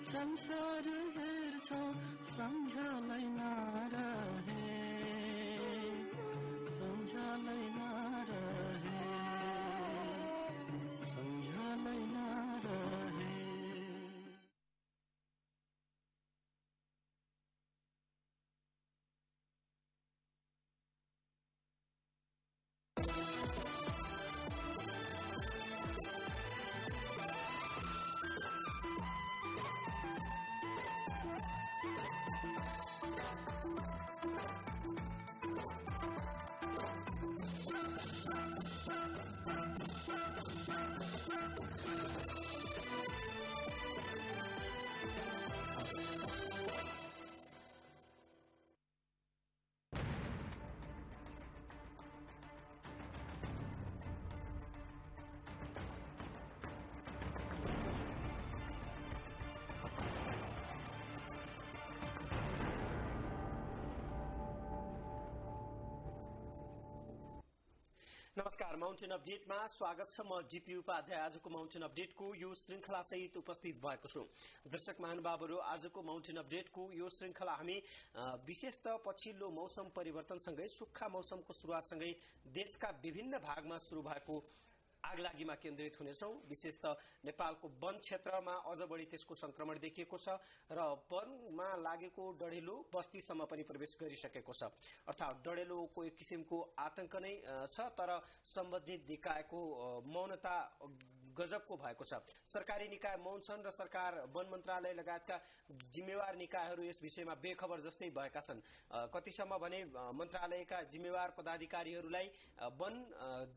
संसार हेर्छौ सम्झलै नरहे सम्झलै नरहे सम्झलै नरहे। नमस्कार, माउन्टेन अपडेटमा स्वागत छ। म जीपी उपाध्याय आजको माउन्टेन अपडेटको यो श्रृंखला सहित उपस्थित भएको छु। दर्शक महानुभावहरू, आजको माउन्टेन अपडेटको यो श्रृंखला हामी विशेषतः पछिल्लो मौसम परिवर्तनसँगै सुक्खा मौसमको शुरूआतसँगै देशका विभिन्न भागमा शुरू भएको आगलागीमा केन्द्रित हुनेछौं। विशेषतः नेपालको वन क्षेत्रमा अझ बढी त्यसको संक्रमण देखिएको छ र वनमा लागेको डढेलो बस्तीसम्म पनि प्रवेश गरिसकेको छ। अर्थात डढेलोको एक किसिमको आतंक नै छ, तर सम्बन्धित निकायको मौनता गजबको भएको छ। सरकारी निकाय मौन छन् र सरकार, वन मन्त्रालय लगायतका जिम्मेवार निकायहरू यस विषयमा बेखबर जस्तै भएका छन्। कतिसम्म भने मन्त्रालयका जिम्मेवार पदाधिकारीहरूलाई वन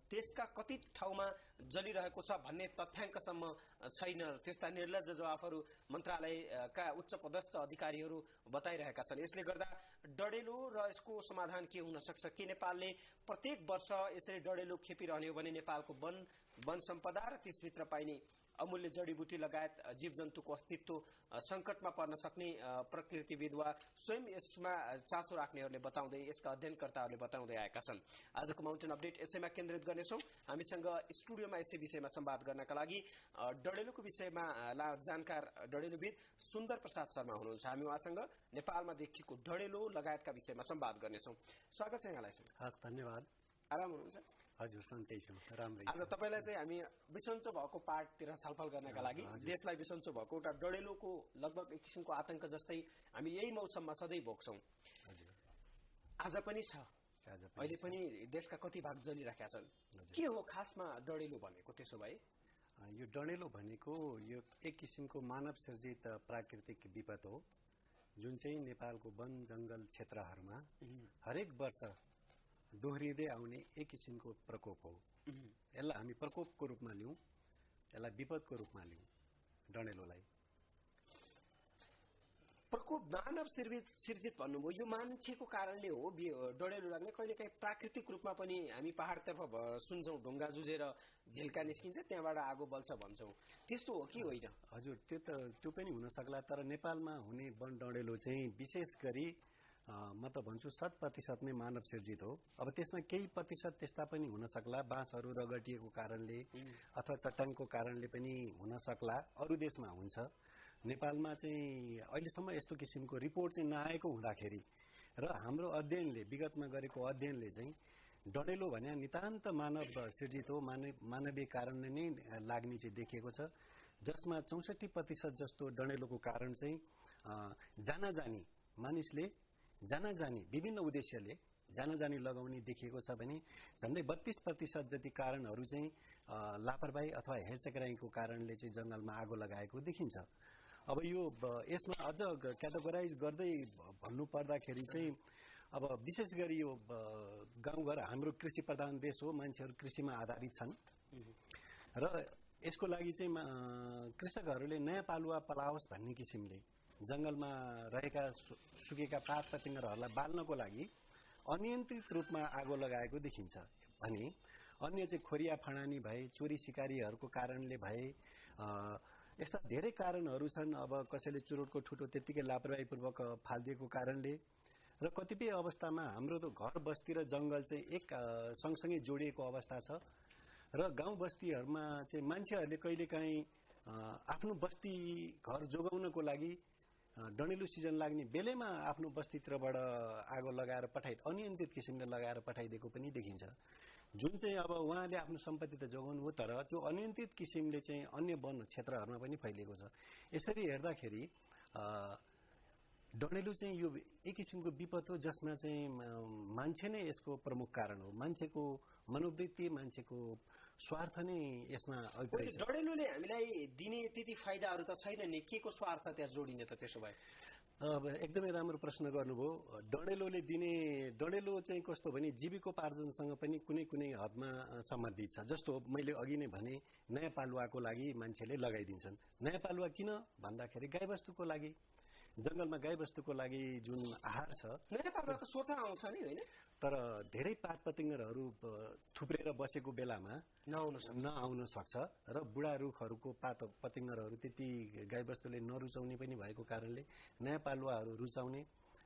देशका कति ठाउँमा जलिरहेको छ भन्ने तथ्याङ्कसम्म छैन। त्यस्ता निर्लज्ज जवाफहरू मन्त्रालयका उच्च पदस्थ अधिकारीहरू बताइरहेका छन्। यसले गर्दा डढेलो र यसको समाधान के हुन सक्छ? के नेपालले प्रत्येक वर्ष यसरी डढेलो खेपिरहने हो भने नेपालको वन सम्पदा र त्यसभित्र पाइने अमूल्य जडीबुटी लगायत जीव जन्तुको अस्तित्व संकटमा पर्न सक्ने प्रकृतिविद वा स्वयं यसमा चासो राख्नेहरूले बताउँदै, यसका अध्ययनकर्ताहरूले बताउँदै आएका छन्। आजको माउन्टेन अपडेट यसैमा केन्द्रित गर्नेछौं। हामीसँग स्टुडियोमा यसै विषयमा संवाद गर्नका लागि डढेलोको विषयमा जानकार डढेलोविद सुन्दर प्रसाद शर्मा हुनुहुन्छ। हामी उहाँसँग नेपालमा देखिएको डढेलो लगायतका विषयमा संवाद गर्नेछौं। स्वागत छ यहाँलाई। हस्, धन्यवाद। आराम हुनुहुन्छ? हजुर, सन्चै छु, राम्रै। आज तपाईलाई चाहिँ हामी बिसन्चो भएको पार्टतिर छलफल गर्नका लागि, देशलाई बिसन्चो भएको एउटा डढेलोको लगभग एक किसिमको आतंक जस्तै हामी यही मौसममा सधैँ भोग्छौं। आज पनि छ, अहिले पनि देशका कति भाग जलिरहेका छन्। के हो खासमा डढेलो भनेको? त्यसो भए यो डढेलो भनेको यो एक किसिमको मानव सृजित प्राकृतिक विपद हो, जुन चाहिँ नेपालको वन जंगल क्षेत्रहरूमा हरेक वर्ष दोहोरिँदै आउने एक किसिमको प्रकोप हो। यसलाई हामी प्रकोपको रूपमा लिउँ, यसलाई विपदको रूपमा लिउँ। डढेलोलाई प्रकोप मानव सृजित भन्नुभयो, यो मान्छेको कारणले हो डढेलो लाग्ने। कहिलेकाहीँ प्राकृतिक रूपमा पनि हामी पहाडतर्फ सुन्छौं, ढुङ्गा जुझेर झिल्का निस्किन्छ, त्यहाँबाट आगो बल्छ भन्छौं। त्यस्तो हो कि होइन? हजुर, त्यो पनि हुन सक्ला, तर नेपालमा हुने वन डढेलो चाहिँ विशेष गरी म त भन्छु 100% नै मानव सृजित हो। अब त्यसमा केही प्रतिशत त्यस्ता पनि हुन सक्ला, बाँसहरू रगटिएको कारणले अथवा चट्टाङको कारणले पनि हुन सक्ला, अरू देशमा हुन्छ। नेपालमा चाहिँ अहिलेसम्म यस्तो किसिमको रिपोर्ट चाहिँ नआएको हुँदाखेरि र हाम्रो अध्ययनले, विगतमा गरेको अध्ययनले चाहिँ डढेलो भने नितान्त मानव सृजित हो, मानवीय कारणले नै लाग्ने चाहिँ देखिएको छ, जसमा 64% जस्तो डढेलोको कारण चाहिँ जानाजानी मानिसले जानाजानी विभिन्न उद्देश्यले जानाजानी लगाउने देखिएको छ भने झन्डै 32% जति कारणहरू चाहिँ लापरवाही अथवा हेरचेक्राइको कारणले चाहिँ जंगलमा आगो लगाएको देखिन्छ। अब यो यसमा अझ क्याटेगोराइज गर्दै भन्नु पर्दाखेरि चाहिँ अब विशेष गरी यो गाउँघर, हाम्रो कृषि प्रधान देश हो, मान्छेहरू कृषिमा आधारित छन् र यसको लागि चाहिँ कृषकहरूले नयाँ पालुवा पलाओस् भन्ने किसिमले जंगलमा रहेका सुकेका पात पतिंगरहरूलाई बाल्नको लागि अनियन्त्रित रूपमा आगो लगाएको देखिन्छ भने अन्य चाहिँ खोरिया फडानी भए, चोरी सिकारीहरूको कारणले भए, यस्ता धेरै कारणहरू छन्। अब कसैले चुरोटको ठुटो त्यतिकै लापरवाहीपूर्वक फालिदिएको कारणले र कतिपय अवस्थामा हाम्रो त घर बस्ती र जंगल चाहिँ एक सँगसँगै जोडिएको अवस्था छ र गाउँ बस्तीहरूमा चाहिँ मान्छेहरूले कहिलेकाहीँ आफ्नो बस्ती घर जोगाउनको लागि डडेलु सिजन लाग्ने बेलैमा आफ्नो बस्तीतिरबाट आगो लगाएर अनियन्त्रित किसिमले लगाएर पठाइदिएको पनि देखिन्छ। जुन चाहिँ अब उहाँले आफ्नो सम्पत्ति त जोगाउनु हो, तर त्यो अनियन्त्रित किसिमले चाहिँ अन्य वन क्षेत्रहरूमा पनि फैलिएको छ। यसरी हेर्दाखेरि डडेलु चाहिँ यो एक किसिमको विपद हो, जसमा चाहिँ मान्छे नै यसको प्रमुख कारण हो। मान्छेको मनोवृत्ति, मान्छेको स्वार्थ नै यसमा अभिप्रेत छ। डडेलुले हामीलाई दिने त्यति फाइदाहरू त छैन नि, के को स्वार्थ त्यहाँ जोडिने त? त्यसो भए अब एकदमै राम्रो प्रश्न गर्नुभयो। डडेलु चाहिँ कस्तो भने जीविकोपार्जनसँग पनि कुनै कुनै हदमा सम्बन्धित छ। जस्तो मैले अघि नै भने, नयाँ पालुवाको लागि मान्छेले लगाइदिन्छन्। नयाँ पालुवा किन भन्दाखेरि गाईबस्तुको लागि, जंगलमा गाईबस्तुको लागि जुन आहार छ। नयाँ पालुवा त स्वतः आउँछ नि, होइन? तर धेरै पात पतिङ्गरहरू थुप्रेर बसेको बेलामा नआउन सक्छ र बुढा रुखहरूको पात पतिङ्गरहरू त्यति गाईबस्तुले नरुचाउने पनि भएको कारणले नयाँ पालुवाहरू रुचाउने।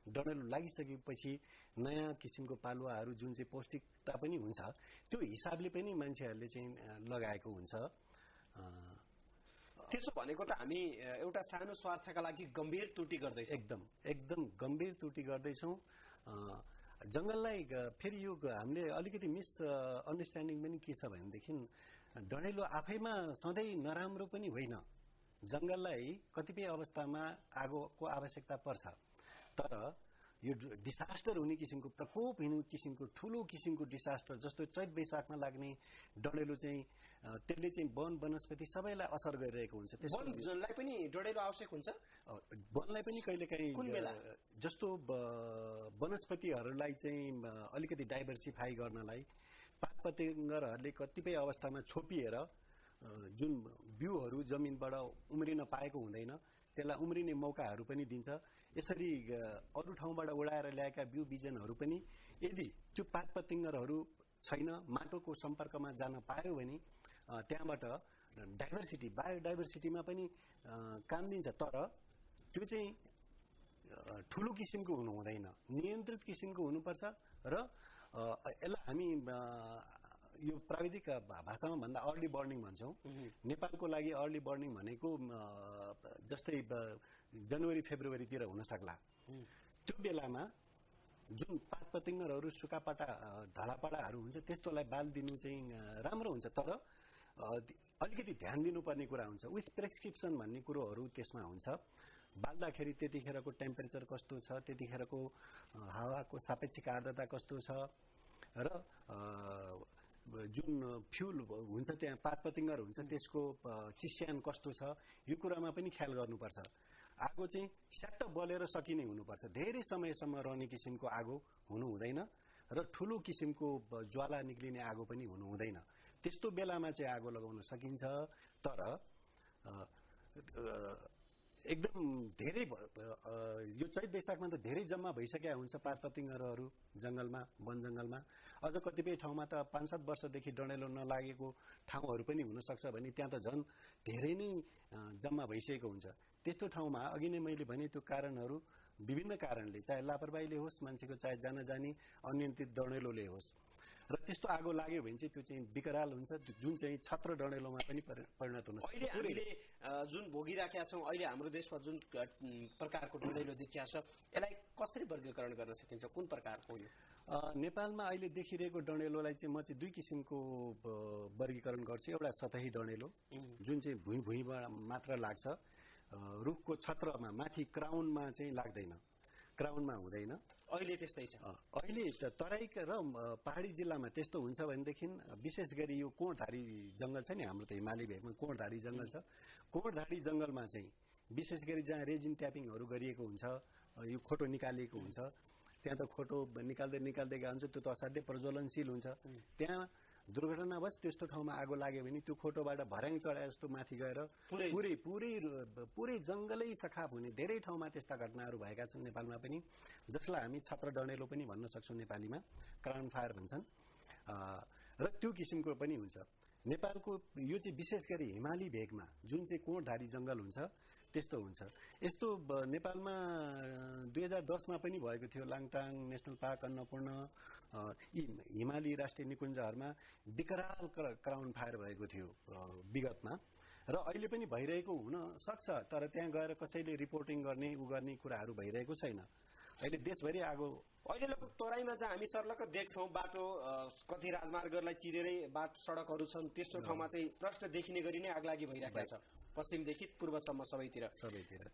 डडेलु लागिसकेपछि नयाँ किसिमको पालुवाहरू जुन चाहिँ पौष्टिकता पनि हुन्छ, त्यो हिसाबले पनि मान्छेहरूले चाहिँ लगाएको हुन्छ। त्यसो भनेको त हामी एउटा सानो स्वार्थका लागि गम्भीर त्रुटि गर्दैछौँ। एकदम गम्भीर त्रुटि गर्दैछौँ। जंगललाई फेरि यो हामीले अलिकति मिस अन्डरस्ट्यान्डिङ पनि के छ भनेदेखि, डडेलु आफैमा सधैँ नराम्रो पनि होइन। जंगललाई कतिपय अवस्थामा आगोको आवश्यकता पर्छ, तर यो डिसास्टर हुने किसिमको, प्रकोप हुने किसिमको, ठुलो किसिमको डिसास्टर जस्तो चैत वैशाखमा लाग्ने डडेलु चाहिँ त्यसले चाहिँ वन वनस्पति सबैलाई असर गरिरहेको हुन्छ। त्यसलाई पनि डडेलु आवश्यक हुन्छ। वनलाई पनि कहिलेकाहीँ जस्तो वनस्पतिहरूलाई चाहिँ अलिकति डाइभर्सिफाई गर्नलाई पात पतिङ्गरहरूले कतिपय अवस्थामा छोपिएर जुन बिउहरू जमिनबाट उम्रिन पाएको हुँदैन, त्यसलाई उम्रिने मौकाहरू पनि दिन्छ। यसरी अरू ठाउँबाट उडाएर ल्याएका बिउ बिजनहरू पनि यदि त्यो पात पतिङ्गरहरू छैन, माटोको सम्पर्कमा जान पायो भने त्यहाँबाट बायोडाइभर्सिटीमा पनि काम दिन्छ। तर त्यो चाहिँ ठुलो किसिमको हुनु हुँदैन, नियन्त्रित किसिमको हुनुपर्छ। र यसलाई हामी यो प्राविधिक भाषामा भन्दा अर्ली बर्निङ भन्छौँ। नेपालको लागि अर्ली बर्निङ भनेको जस्तै जनवरी फेब्रुअरीतिर हुन सक्ला। त्यो बेलामा जुन पात पतिङ्गरहरू, सुकापाटा, ढलापाडाहरू हुन्छ, त्यस्तोलाई बाल दिनु चाहिँ राम्रो हुन्छ। तर अलिकति ध्यान दिनुपर्ने कुरा हुन्छ। विथ प्रेस्क्रिप्सन भन्ने कुरोहरू त्यसमा हुन्छ। बाल्दाखेरि त्यतिखेरको टेम्परेचर कस्तो छ, त्यतिखेरको हावाको सापेक्षिक आर्द्रता कस्तो छ, र जुन फ्युल हुन्छ त्यहाँ पात पतिङ्गर हुन्छ त्यसको चिस्यान कस्तो छ, यो कुरामा पनि ख्याल गर्नुपर्छ। आगो चाहिँ स्याट्ट बलेर सकिने हुनुपर्छ। धेरै समयसम्म रहने किसिमको आगो हुनु हुँदैन र ठुलो किसिमको ज्वाला निक्लिने आगो पनि हुनु हुँदैन। त्यस्तो बेलामा चाहिँ आगो लगाउन सकिन्छ। तर एकदम धेरै यो चैत वैशाखमा त धेरै जम्मा भइसकेका हुन्छ पात पतिङ्गरहरू जंगलमा, वन जंगलमा। अझ कतिपय ठाउँमा त 5-7 वर्षदेखि डडेलु नलागेको ठाउँहरू पनि हुनसक्छ भने त्यहाँ त झन् धेरै नै जम्मा भइसकेको हुन्छ। त्यस्तो ठाउँमा अघि नै मैले भने त्यो कारणहरू विभिन्न कारणले, चाहे लापरवाहीले होस् मान्छेको, चाहे जान जानी अनियन्त्रित डडेलुले होस्, र त्यस्तो आगो लाग्यो भने चाहिँ त्यो चाहिँ विकराल हुन्छ, जुन चाहिँ छत्र डडेलुमा पनि परिणत हुन सक्छ। अहिले हामीले जुन भोगिराखेका छौँ, अहिले हाम्रो देशमा जुन प्रकारको डडेलु देखिया छ, यसलाई कसरी वर्गीकरण गर्न सकिन्छ? कुन प्रकारको हो यो? नेपालमा अहिले देखिरहेको डडेलुलाई चाहिँ म चाहिँ दुई किसिमको वर्गीकरण गर्छु। एउटा सतही डडेलु जुन चाहिँ भुइँबाट मात्र लाग्छ, रुखको छत्रमा माथि क्राउनमा चाहिँ लाग्दैन, क्राउनमा हुँदैन। अहिले त्यस्तै छ। अहिले तराई र पहाडी जिल्लामा त्यस्तो हुन्छ भनेदेखि विशेष गरी यो कोणधारी जंगल छ नि, हाम्रो त हिमाली भेगमा कोणधारी जंगल छ। कोणधारी जंगलमा चाहिँ विशेष गरी जहाँ रेजिन ट्यापिङहरू गरिएको हुन्छ, यो खोटो निकालिएको हुन्छ, त्यहाँ त खोटो निकाल्दै गएको हुन्छ, त्यो त असाध्यै प्रज्वलनशील हुन्छ। त्यहाँ दुर्घटनावश त्यस्तो ठाउँमा आगो लाग्यो भने त्यो खोटोबाट भर्याङ चढाए जस्तो माथि गएर पुरै जंगलै सखाप हुने धेरै ठाउँमा त्यस्ता घटनाहरू भएका छन् नेपालमा पनि, जसलाई हामी छत्र डडेलु पनि भन्न सक्छौँ नेपालीमा, क्राउन फायर भन्छन्। र त्यो किसिमको पनि हुन्छ। नेपालको यो चाहिँ विशेष गरी हिमाली भेगमा जुन चाहिँ कोणधारी जंगल हुन्छ त्यस्तो हुन्छ। यस्तो नेपालमा 2010 मा पनि भएको थियो। लाङटाङ नेशनल पार्क, अन्नपूर्ण, यी हिमाली राष्ट्रिय निकुञ्जहरूमा विकराल क्राउन फायर भएको थियो विगतमा। र अहिले पनि भइरहेको हुन सक्छ, तर त्यहाँ गएर कसैले रिपोर्टिङ गर्ने गर्ने कुराहरू भइरहेको छैन। अहिले देशभरि आगो अहिले लगभग तराईमा चाहिँ हामी सर्लक्क देख्छौँ बाटो कति राजमार्गहरूलाई चिरेरै बाटो सडकहरू छन्, त्यस्तो ठाउँमा चाहिँ प्रश्न देखिने गरी नै आगलागी भइरहेको छ, पश्चिमदेखि पूर्वसम्म सबैतिर।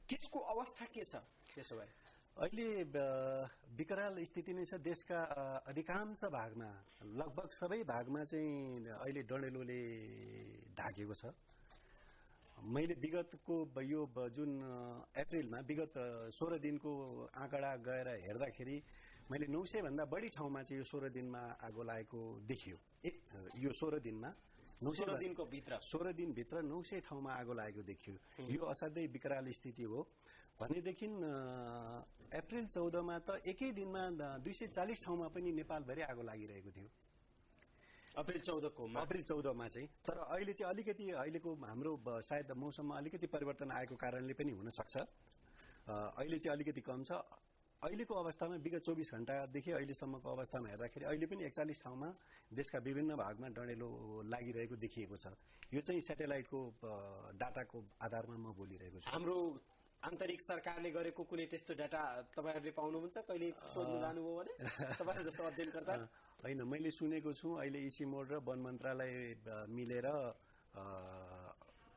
त्यसको अवस्था के छ त्यसो भए? अहिले विकराल स्थिति नै छ। देशका अधिकांश भागमा, लगभग सबै भागमा चाहिँ अहिले डडेलोले ढाकेको छ। मैले विगतको यो जुन अप्रिलमा विगत 16 दिनको आँकडा गएर हेर्दाखेरि मैले 900 भन्दा बढी ठाउँमा चाहिँ यो 16 दिनमा आगो लागेको देखियो। यो 16 दिनमा 16 दिनको भित्र 16 दिनभित्र 900 ठाउँमा आगो लागेको देखियो। यो असाध्यै विकराल स्थिति हो। भनेदेखि अप्रिल 14 मा त एकै दिनमा 240 ठाउँमा पनि नेपालभरि आगो लागिरहेको थियो। अप्रिल 14 मा चाहिँ। तर अहिले चाहिँ अलिकति अहिलेको हाम्रो सायद मौसममा अलिकति परिवर्तन आएको कारणले पनि हुन सक्छ। अहिले चाहिँ अलिकति कम छ। अहिलेको अवस्थामा विगत 24 घण्टादेखि अहिलेसम्मको अवस्थामा हेर्दाखेरि अहिले पनि 41 ठाउँमा देशका विभिन्न भागमा डडेलो लागिरहेको देखिएको छ। यो चाहिँ स्याटेलाइटको डाटाको आधारमा म बोलिरहेको छु। हाम्रो आन्तरिक सरकारले गरेको कुनै त्यस्तो डाटा तपाईहरुले पाउनुहुन्छ? कहिले सोध्नु जानुभयो भने तपाईहरु जस्तो अध्ययनकर्ता? हैन, मैले सुनेको छु अहिले इसी मोड र वन मन्त्रालय मिलेर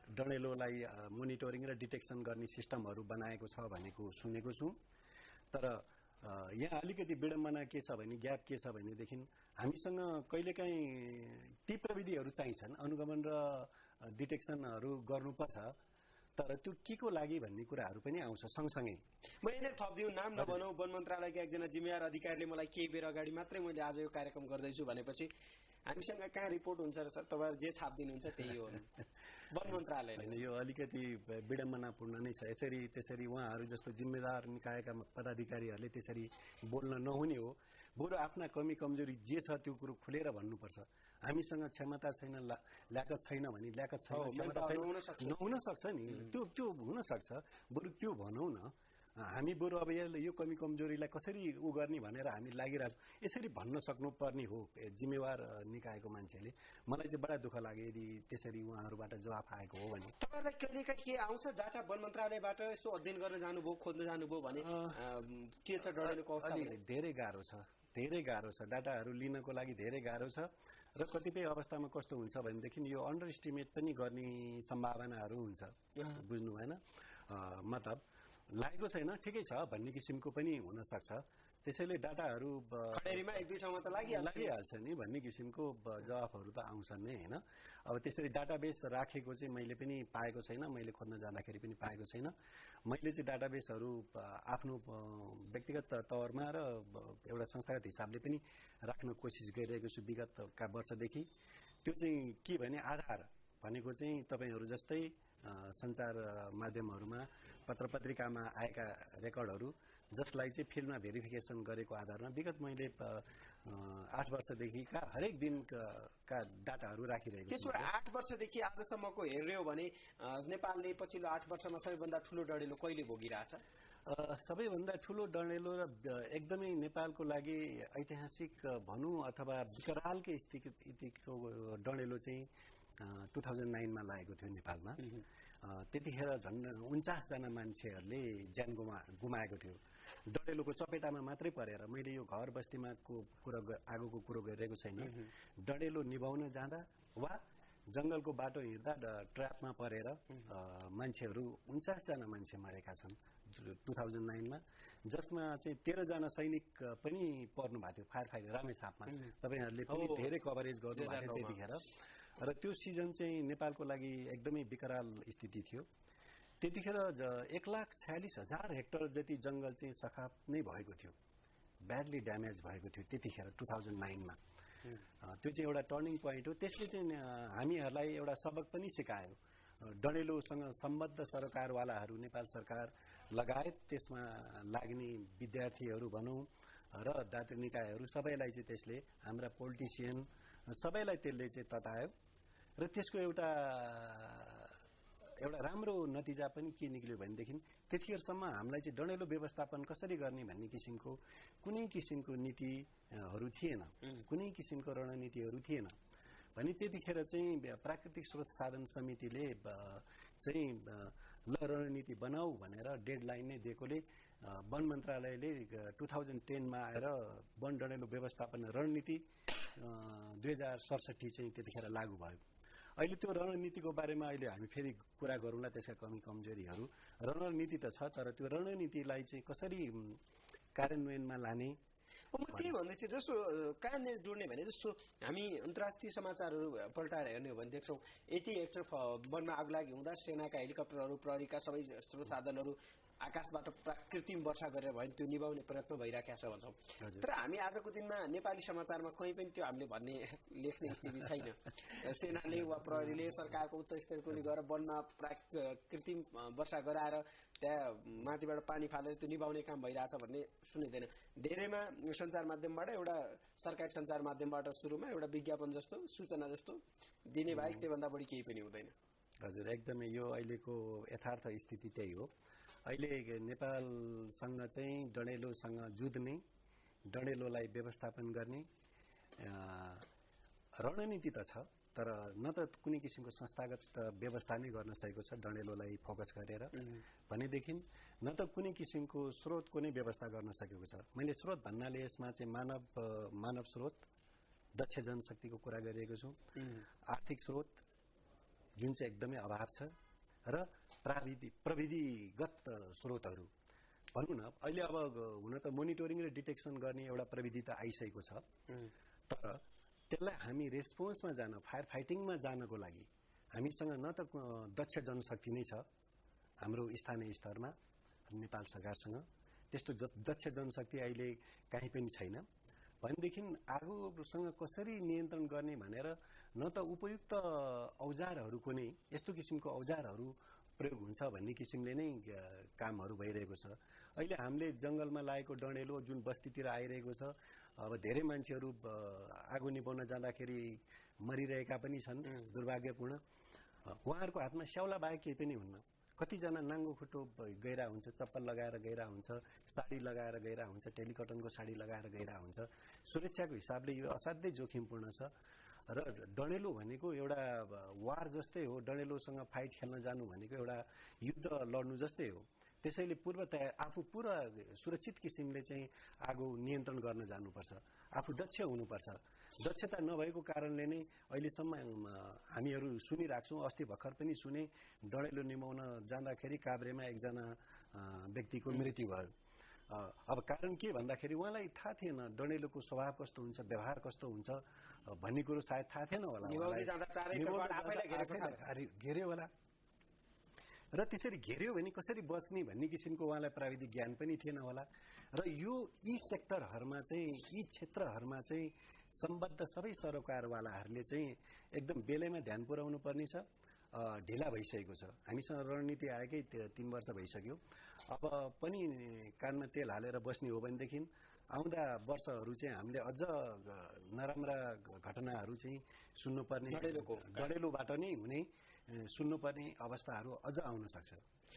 डडेलोलाई मोनिटरिङ र डिटेक्सन गर्ने सिस्टमहरू बनाएको छ भनेको सुनेको छु। तर यहाँ अलिकति विडम्बना के छ भने, ग्याप के छ भनेदेखि हामीसँग कहिलेकाहीँ ती प्रविधिहरू चाहिन्छन्, अनुगमन र डिटेक्सनहरू गर्नुपर्छ, तर त्यो के को लागि भन्ने कुराहरू पनि आउँछ सँगसँगै। म यिनै थप्दिउँ, नाम नभनौँ, वन मन्त्रालयका एकजना जिम्मेवार अधिकारीले मलाई केही बेर अगाडि मात्रै मैले आज यो कार्यक्रम गर्दैछु भनेपछि हामीसँग कहाँ रिपोर्ट हुन्छ र सर, तपाईहरु जे छाप्दिनुहुन्छ त्यही हो। वन मन्त्रालयले यो अलिकति विडम्बनापूर्ण नै छ। त्यसरी उहाँहरू जस्तो जिम्मेदार निकायका पदाधिकारीहरूले त्यसरी बोल्न नहुने हो। बरु आफ्ना कमी कमजोरी जे छ त्यो कुरो खुलेर भन्नुपर्छ। हामीसँग क्षमता छैन, ल्याकत छैन भने ल्याकत छैन, क्षमता छैन नहुन सक्छ नि, त्यो हुन सक्छ। बरु त्यो भनौँ न, हामी बरु अब यो कमी कमजोरीलाई कसरी गर्ने भनेर हामी लागिरहेछौँ, यसरी भन्न सक्नुपर्ने हो जिम्मेवार निकायको मान्छेले। मलाई चाहिँ बडा दुःख लाग्यो यदि त्यसरी उहाँहरूबाट जवाफ आएको हो भने। तपाईहरुलाई कहिलेकाहीँ के आउँछ डाटा वन मन्त्रालयबाट यसो अध्ययन गर्न जानुभयो, खोज्न जानुभयो भने के छ डडेलोको अवस्था? धेरै गाह्रो छ, धेरै गाह्रो छ। डाटाहरू लिनको लागि धेरै गाह्रो छ र कतिपय अवस्थामा कस्तो हुन्छ भनेदेखि यो अन्डर एस्टिमेट पनि गर्ने सम्भावनाहरू हुन्छ। बुझ्नु भएन? मतलब लागेको छैन, ठिकै छ भन्ने किसिमको पनि हुन सक्छ। त्यसैले डाटाहरू खडेरीमा एक दुई ठाउँमा त लागिहाल्छ नि भन्ने किसिमको जवाफहरू त आउँछन् नै हैन। अब त्यसरी डाटाबेस राखेको चाहिँ मैले पनि पाएको छैन, मैले खोज्न जाँदाखेरि पनि पाएको छैन। मैले चाहिँ डाटाबेसहरू आफ्नो व्यक्तिगत तवरमा र एउटा संस्थागत हिसाबले पनि राख्न कोसिस गरिरहेको छु विगतका वर्षदेखि। त्यो चाहिँ के भने आधार भनेको चाहिँ तपाईहरु जस्तै सञ्चार माध्यमहरूमा पत्रपत्रिकामा आएका रेकर्डहरू, जसलाई चाहिँ फिल्डमा भेरिफिकेसन गरेको आधारमा विगत मैले 8 वर्षदेखिका हरेक दिनका डाटाहरू राखिरहेको छु। त्यसो 8 वर्षदेखि आजसम्मको हेर्ने हो भने नेपालले पछिल्लो 8 वर्षमा सबैभन्दा ठूलो डडेलो कहिले भोगिरहेछ? सबैभन्दा ठूलो डडेलो र एकदमै नेपालको लागि ऐतिहासिक भनौँ अथवा विकरालकै स्थितिको डडेलो चाहिँ 2009 मा लागेको थियो नेपालमा। त्यतिखेर झन् 49 जना मान्छेहरूले ज्यान गुमाएको थियो डडेलोको चपेटामा मात्रै परेर। मैले यो घर बस्तीमा आगोको कुरो गरिरहेको छैन। डडेलो निभाउन जाँदा वा जंगलको बाटो हिँड्दा ट्र्यापमा परेर मान्छेहरू 49 जना मान्छे मरेका छन् 2009 मा, जसमा चाहिँ 13 जना सैनिक पनि पर्नु भएको थियो फायर फाइटर रामेछापमा। तपाईहरुले पनि धेरै कभरेज गर्नु भएको थियो त्यतिखेर। र त्यो सिजन चाहिँ नेपालको लागि एकदमै विकराल स्थिति थियो। त्यतिखेर 1,46,000 हेक्टर जति जंगल चाहिँ सखाप नै भएको थियो, ब्याडली ड्यामेज भएको थियो त्यतिखेर 2009 मा। त्यो चाहिँ एउटा टर्निङ पोइन्ट हो। त्यसले चाहिँ हामीहरूलाई एउटा सबक पनि सिकायो। डडेलोसँग सम्बद्ध सरकारवालाहरू, नेपाल सरकार लगायत त्यसमा लाग्ने विद्यार्थीहरू भनौँ र दात्री निकायहरू सबैलाई चाहिँ त्यसले, हाम्रा पोलिटिसियन सबैलाई त्यसले चाहिँ ततायो। र त्यसको एउटा राम्रो नतिजा पनि के निक्ल्यो भनेदेखि त्यतिखेरसम्म हामीलाई चाहिँ डडेलो व्यवस्थापन कसरी गर्ने भन्ने किसिमको कुनै किसिमको नीतिहरू थिएन, कुनै किसिमको रणनीतिहरू थिएन। भने त्यतिखेर चाहिँ प्राकृतिक स्रोत साधन समितिले चाहिँ ल रणनीति बनाऊ भनेर डेडलाइन नै दिएकोले वन मन्त्रालयले 2010मा आएर वन डडेलो व्यवस्थापन रणनीति 2067 चाहिँ त्यतिखेर लागू भयो। अहिले त्यो रणनीतिको बारेमा अहिले हामी फेरि कुरा गरौँला, त्यसका कमी कमजोरीहरू। रणनीति त छ, तर त्यो रणनीतिलाई चाहिँ कसरी कार्यान्वयनमा लाने। म त्यही भन्दै थिएँ, जस्तो कहाँनिर जोड्ने भने जस्तो हामी अन्तर्राष्ट्रिय समाचारहरू पल्टाएर हेर्ने हो भने देख्छौँ 80 हेक्टर वनमा आगलागी हुँदा सेनाका हेलिकप्टरहरू, प्रहरीका सबै स्रोत साधनहरू आकाशबाट कृत्रिम वर्षा गरेर भयो त्यो निभाउने प्रयत्न भइरहेको छ भन्छौँ। तर हामी आजको दिनमा नेपाली समाचारमा कहीँ पनि त्यो हामीले भन्ने लेख्ने स्थिति छैन। सेनाले वा प्रहरीले सरकारको उच्च स्तरकोले गएर वनमा कृत्रिम वर्षा गराएर त्यहाँ माथिबाट पानी फालेर त्यो निभाउने काम भइरहेछ भन्ने सुनिँदैन। धेरैमा सञ्चार माध्यमबाट एउटा सरकारी सञ्चार माध्यमबाट सुरुमा एउटा विज्ञापन जस्तो सूचना जस्तो दिने बाहेक त्योभन्दा बढी केही पनि हुँदैन। हजुर, एकदमै यो अहिलेको यथार्थ स्थिति त्यही हो। अहिले नेपालसँग चाहिँ डडेलोसँग जुध्ने, डडेलोलाई व्यवस्थापन गर्ने रणनीति त छ, तर न त कुनै किसिमको संस्थागत व्यवस्था नै गर्न सकेको छ डडेलोलाई फोकस गरेर भनेदेखि, न त कुनै किसिमको स्रोतको नै व्यवस्था गर्न सकेको छ। मैले स्रोत भन्नाले यसमा चाहिँ मानव स्रोत, दक्ष जनशक्तिको कुरा गरिएको छु, आर्थिक स्रोत जुन चाहिँ एकदमै अभाव छ, र प्रविधिगत स्रोतहरू भनौँ न। अहिले अब हुन त मोनिटरिङ र डिटेक्सन गर्ने एउटा प्रविधि त आइसकेको छ, तर त्यसलाई हामी रेस्पोन्समा जान, फायर फाइटिङमा जानको लागि हामीसँग न त दक्ष जनशक्ति नै छ हाम्रो स्थानीय स्तरमा, नेपाल सरकारसँग त्यस्तो दक्ष जनशक्ति अहिले कहीँ पनि छैन। भनेदेखि आगोसँग कसरी नियन्त्रण गर्ने भनेर न त उपयुक्त औजारहरूको नै यस्तो किसिमको औजारहरू प्रयोग हुन्छ भन्ने किसिमले नै कामहरू भइरहेको छ। अहिले हामीले जङ्गलमा लागेको डडेलो जुन बस्तीतिर आइरहेको छ, अब धेरै मान्छेहरू आगो निभाउन जाँदाखेरि मरिरहेका पनि छन्, दुर्भाग्यपूर्ण। उहाँहरूको हातमा स्याउला बाहेक केही पनि हुन्न। कतिजना नाङ्गो खुट्टो गइरा हुन्छ, चप्पल लगाएर गइरा हुन्छ, साडी लगाएर गइरा हुन्छ, टेलिकटनको साडी लगाएर गइरा हुन्छ। सुरक्षाको हिसाबले यो असाध्यै जोखिमपूर्ण छ। र डडेलो भनेको एउटा वार जस्तै हो, डडेलोसँग फाइट खेल्न जानु भनेको एउटा युद्ध लड्नु जस्तै हो। त्यसैले आफू पुरा सुरक्षित किसिमले चाहिँ आगो नियन्त्रण गर्न जानुपर्छ, आफू दक्ष हुनुपर्छ। दक्षता नभएको कारणले नै अहिलेसम्म हामीहरू सुनिराख्छौँ। अस्ति भर्खर पनि सुने, डडेलो निभाउन जाँदाखेरि काभ्रेमा एकजना व्यक्तिको मृत्यु भयो। अब कारण के भन्दाखेरि उहाँलाई थाहा थिएन डडेलोको स्वभाव कस्तो हुन्छ, व्यवहार कस्तो हुन्छ भन्ने कुरो सायद थाहा थिएन होला, घेर्यो होला। र त्यसरी घेर्यो भने कसरी बच्ने भन्ने किसिमको उहाँलाई प्राविधिक ज्ञान पनि थिएन होला। र यी सेक्टरहरूमा चाहिँ, यी क्षेत्रहरूमा चाहिँ सम्बद्ध सबै सरोकारवालाहरूले चाहिँ एकदम बेलैमा ध्यान पुर्याउनु पर्ने छ। ढिला भइसकेको छ, हामीसँग रणनीति आएकै 3 वर्ष भइसक्यो। अब पनि कानमा तेल हालेर बस्ने हो भनेदेखि आउँदा वर्षहरू चाहिँ हामीले अझ नराम्रा घटनाहरू चाहिँ सुन्नुपर्ने, डडेलोबाट नै हुने सुन्नुपर्ने अवस्थाहरू अझ आउन सक्छ।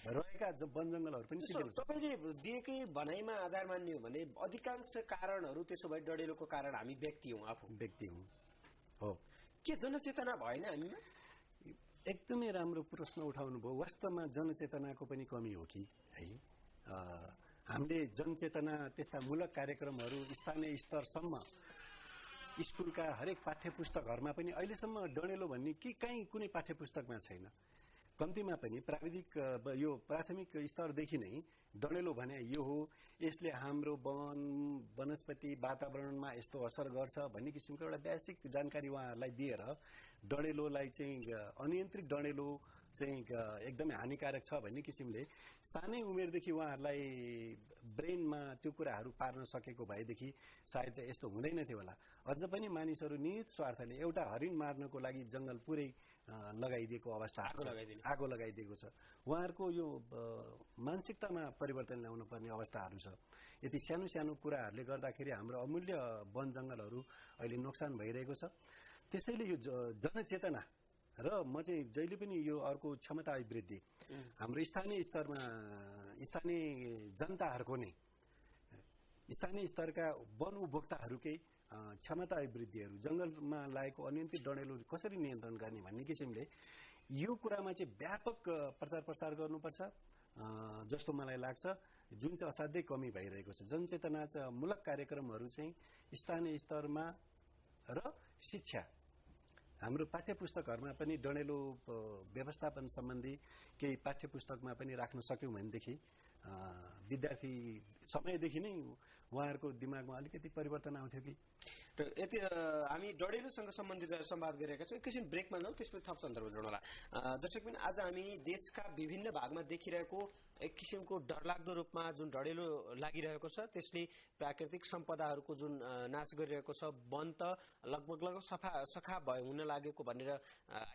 रहेका वन जङ्गलहरू पनि सबैले दिएकै भनाइमा आधार मान्ने हो भने अधिकांश कारणहरू त्यसो भए डडेलोको कारण हामी व्यक्ति हौँ, आफू व्यक्ति हौँ हो। के जनचेतना भएन हामीमा? एकदमै राम्रो प्रश्न उठाउनु भयो। वास्तवमा जनचेतनाको पनि कमी हो कि है? हामीले जनचेतना, त्यस्ता मूलक कार्यक्रमहरू स्थानीय स्तरसम्म स्कुलका हरेक पाठ्यपुस्तकहरूमा पनि अहिलेसम्म डडेलो भन्ने के कहीँ कुनै पाठ्यपुस्तकमा छैन। कम्तीमा पनि यो प्राथमिक स्तरदेखि नै डडेलो भने यो हो, यसले हाम्रो वनस्पति वातावरणमा यस्तो असर गर्छ भन्ने किसिमको एउटा बेसिक जानकारी उहाँहरूलाई दिएर डडेलोलाई चाहिँ अनियन्त्रित डडेलो चाहिँ एकदमै हानिकारक छ भन्ने किसिमले सानै उमेरदेखि उहाँहरूलाई ब्रेनमा त्यो कुराहरू पार्न सकेको भएदेखि सायद यस्तो हुँदैन थियो होला। अझ पनि मानिसहरू निहित स्वार्थले एउटा हरिण मार्नको लागि जङ्गल पुरै लगाइदिएको अवस्था, आगो लगाइदिएको छ। उहाँहरूको यो मानसिकतामा परिवर्तन ल्याउनु पर्ने अवस्थाहरू छ। यति सानो सानो कुराहरूले गर्दाखेरि हाम्रो अमूल्य वन जङ्गलहरू अहिले नोक्सान भइरहेको छ। त्यसैले यो जनचेतना र म चाहिँ जहिले पनि यो अर्को क्षमता अभिवृद्धि हाम्रो स्थानीय स्तरमा, स्थानीय जनताहरूको नै, स्थानीय स्तरका वन उपभोक्ताहरूकै क्षमता अभिवृद्धिहरू, जङ्गलमा लागेको अनियन्त्रित डढेलो कसरी नियन्त्रण गर्ने भन्ने किसिमले यो कुरामा चाहिँ व्यापक प्रचार प्रसार गर्नुपर्छ जस्तो मलाई लाग्छ, जुन चाहिँ असाध्यै कमी भइरहेको छ। जनचेतनामूलक कार्यक्रमहरू चाहिँ स्थानीय स्तरमा र शिक्षा, हाम्रो पाठ्यपुस्तकहरूमा पनि डढेलो व्यवस्थापन सम्बन्धी केही पाठ्यपुस्तकमा पनि राख्न सक्यौँ भनेदेखि विद्यार्थी समयदेखि नै उहाँहरूको दिमागमा अलिकति परिवर्तन आउँथ्यो कि। यति हामी डढेलोसँग सम्बन्धित संवाद गरिरहेका छौँ। एकैछिन ब्रेकमा जाउँ, त्यसपछि थप सन्दर्भ जोड्नुहोला। दर्शकबिन, आज हामी देशका विभिन्न भागमा देखिरहेको एक किसिमको डरलाग्दो रूपमा जुन डढेलो लागिरहेको छ, त्यसले प्राकृतिक सम्पदाहरूको जुन नाश गरिरहेको छ, वन त लगभग सखा हुन लागेको भनेर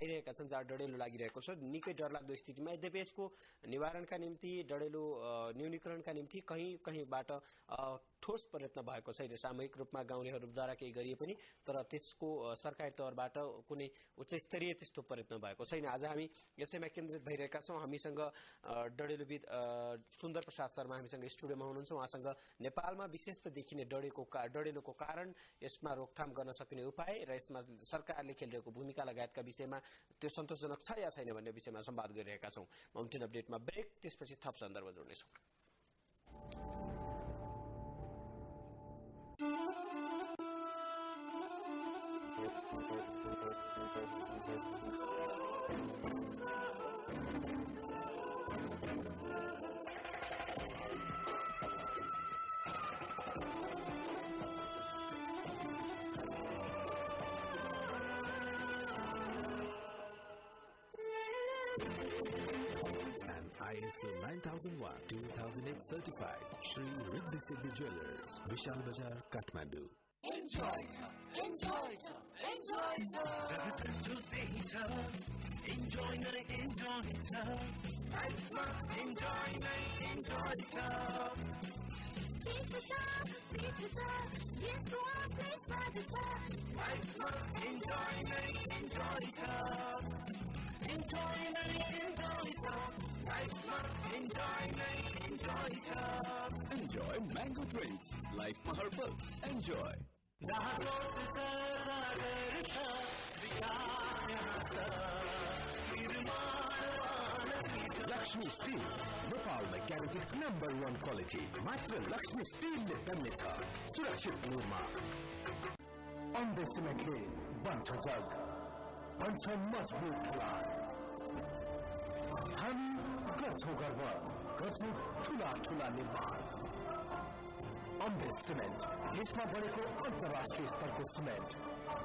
आइरहेका छन्, जहाँ डढेलो लागिरहेको छ। निकै डरलाग्दो स्थितिमा यद्यपि यसको निवारणका निम्ति, डढेलो न्यूनीकरणका निम्ति कहीँबाट ठोस प्रयत्न भएको छैन। सामूहिक रूपमा गाउँलेहरूद्वारा केही गरिए पनि, तर त्यसको सरकारी तौरबाट कुनै उच्च स्तरीय त्यस्तो प्रयत्न भएको छैन। आज हामी यसैमा केन्द्रित भइरहेका छौँ। हामीसँग डढेलोविद सुन्दर प्रसाद शर्मा हामीसँग स्टुडियोमा हुनुहुन्छ। उहाँसँग नेपालमा विशेषतः देखिने डढेलोको कारण, यसमा रोकथाम गर्न सकिने उपाय र यसमा सरकारले खेलिरहेको भूमिका लगायतका विषयमा त्यो सन्तोषजनक छ या छैन भन्ने विषयमा संवाद गरिरहेका छौँ। माउन्टेन अपडेटमा ब्रेक, त्यसपछि थप सन्दर्भ जोड्नेछौँ। ISO 9001-2008 certified Shri Riddhi Siddhi Jewelers, Vishal Bazar, Kathmandu. Enjoy time. Enjoy mango drinks, life maharbal. Enjoy. Lakshmi Steel, Nepalमा guaranteed #1 quality. मात्र Lakshmi Steel ले बन्ने छ सुरक्षित रूपमा। अन्वेषणले बन्छ जग, बन्छ मजबुत ठुला। हामी गर्छौं गर्व, गर्छौं ठुला निर्माण। अम्बेस सिमेन्ट, देशमा बनेको अन्तर्राष्ट्रिय स्तरको सिमेन्ट।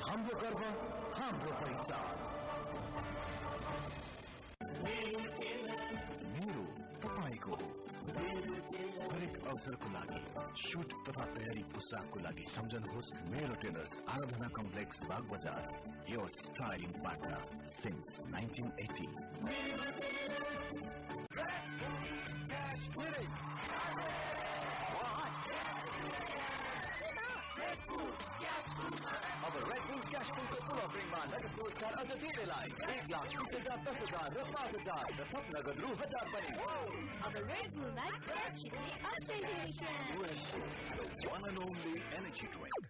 हाम्रो गर्व, हाम्रो पहिचान। मेरो तपाईको हरेक अवसरको लागि सुट तथा तयारी पोसाकको लागि सम्झनुहोस् मेरो टेलर्स, आराधना कम्प्लेक्स, बाग बजार, योर स्टाइलिङ पार्टनर सिन्स 1980। अब रेड बुल क्याश पुलको फुल अफरिङमा नगद पुरस्कार अझ धेरैलाई 1,20,000, 10,000 र 5,000 र थप नगद रु 1,000 पनि। अब रेड बुलमा क्याश जित्ने अझै धेरै छन्। The one and only energy drink.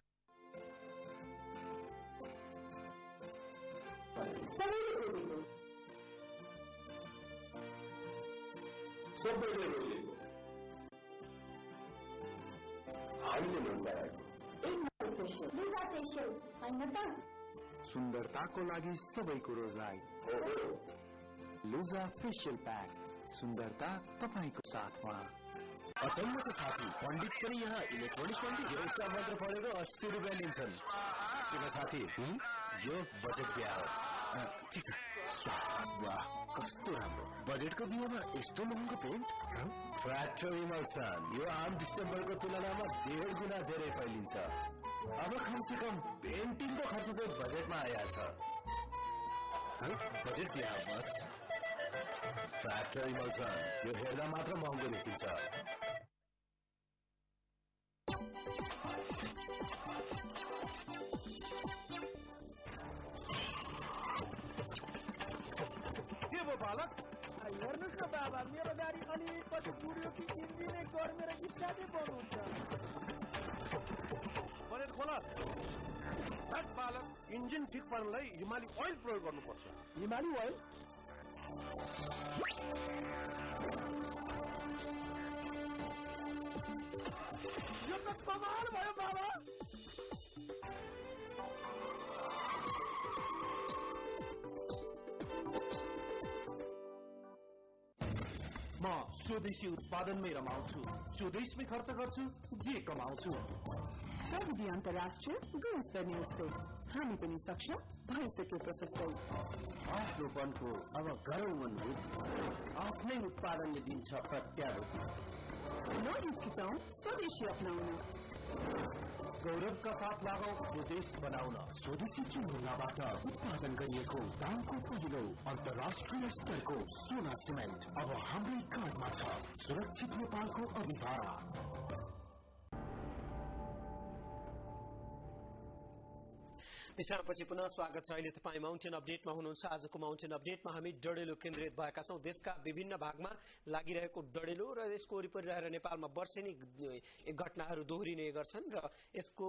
सबैले रोजेको हामीले मनपराएको लुजा फेसियल हैन त? सुन्दरताको लागि सबैको रोजाइ हो। लुजा फेसियल प्याक, सुन्दरता तपाईको साथमा। अचम्म छ साथी, पण्डित पनि यहाँ इलेक्ट्रोनिक पण्डित एउटा मात्र पढेको 80 रुपियाँ लिन्छन्। सुन साथी, यो बजेट बिहा हो। ठिक छ, वाह कस्तो राम्रो। बजेटको बिहामा यस्तो महँगो पेन्ट? फ्याक्ट्री इमल्सन, यो आम डिसेम्बरको तुलनामा 1.5 गुणा धेरै फैलिन्छ। अब कमसेकम पेन्टिङको खर्च चाहिँ बजेटमा आइहाल्छ। बजेट बिहा बस फ्याक्ट्री इमल्सन, यो हेर्दा मात्र महँगो देखिन्छ। बालक हेर्नुहोस् न बाबा, मेरो गाडी अलिकति बुढ्यो कि इन्जिनै गर्मेर इत्यादि बनाउँछ। खोला। हट बालक, इन्जिन ठिक पार्नलाई हिमाली ओइल प्रयोग गर्नुपर्छ। हिमाली ओइल? यो त कमाल भयो बाबा। म स्वदेशी उत्पादनमै रमाउँछु, स्वदेशमै खर्च गर्छु, जे कमाउँछु। प्रविधि अन्तर्राष्ट्रिय गुणस्तर न्यूजले हामी पनि सक्छौं, भइसक्यो प्रशस्तै। आफ्नोपनको अब गरौँ अनुभूत, आफ्नै उत्पादनले दिन्छ प्रत्यारोप। नहिचकिचाउँ, स्वदेशी अपनाउनु। गौरवका साथ लागौं स्वदेश बनाउन। स्वदेशी चुनढुङ्गाबाट उत्पादन गरिएको दामको पहिलो अन्तर्राष्ट्रिय स्तरको सोना सिमेन्ट अब हाम्रै कार्डमा छ। सुरक्षित नेपालको अभिभारा। विश्रामपछि पुनः स्वागत छ। अहिले तपाईँ माउन्टेन अपडेटमा हुनुहुन्छ। आजको माउन्टेन अपडेटमा हामी डडेलो केन्द्रित भएका छौं। देशका विभिन्न भागमा लागिरहेको डडेलो र यसको वरिपरि रहेर नेपालमा वर्षेनी घटनाहरू दोहोरिने गर्छन् र यसको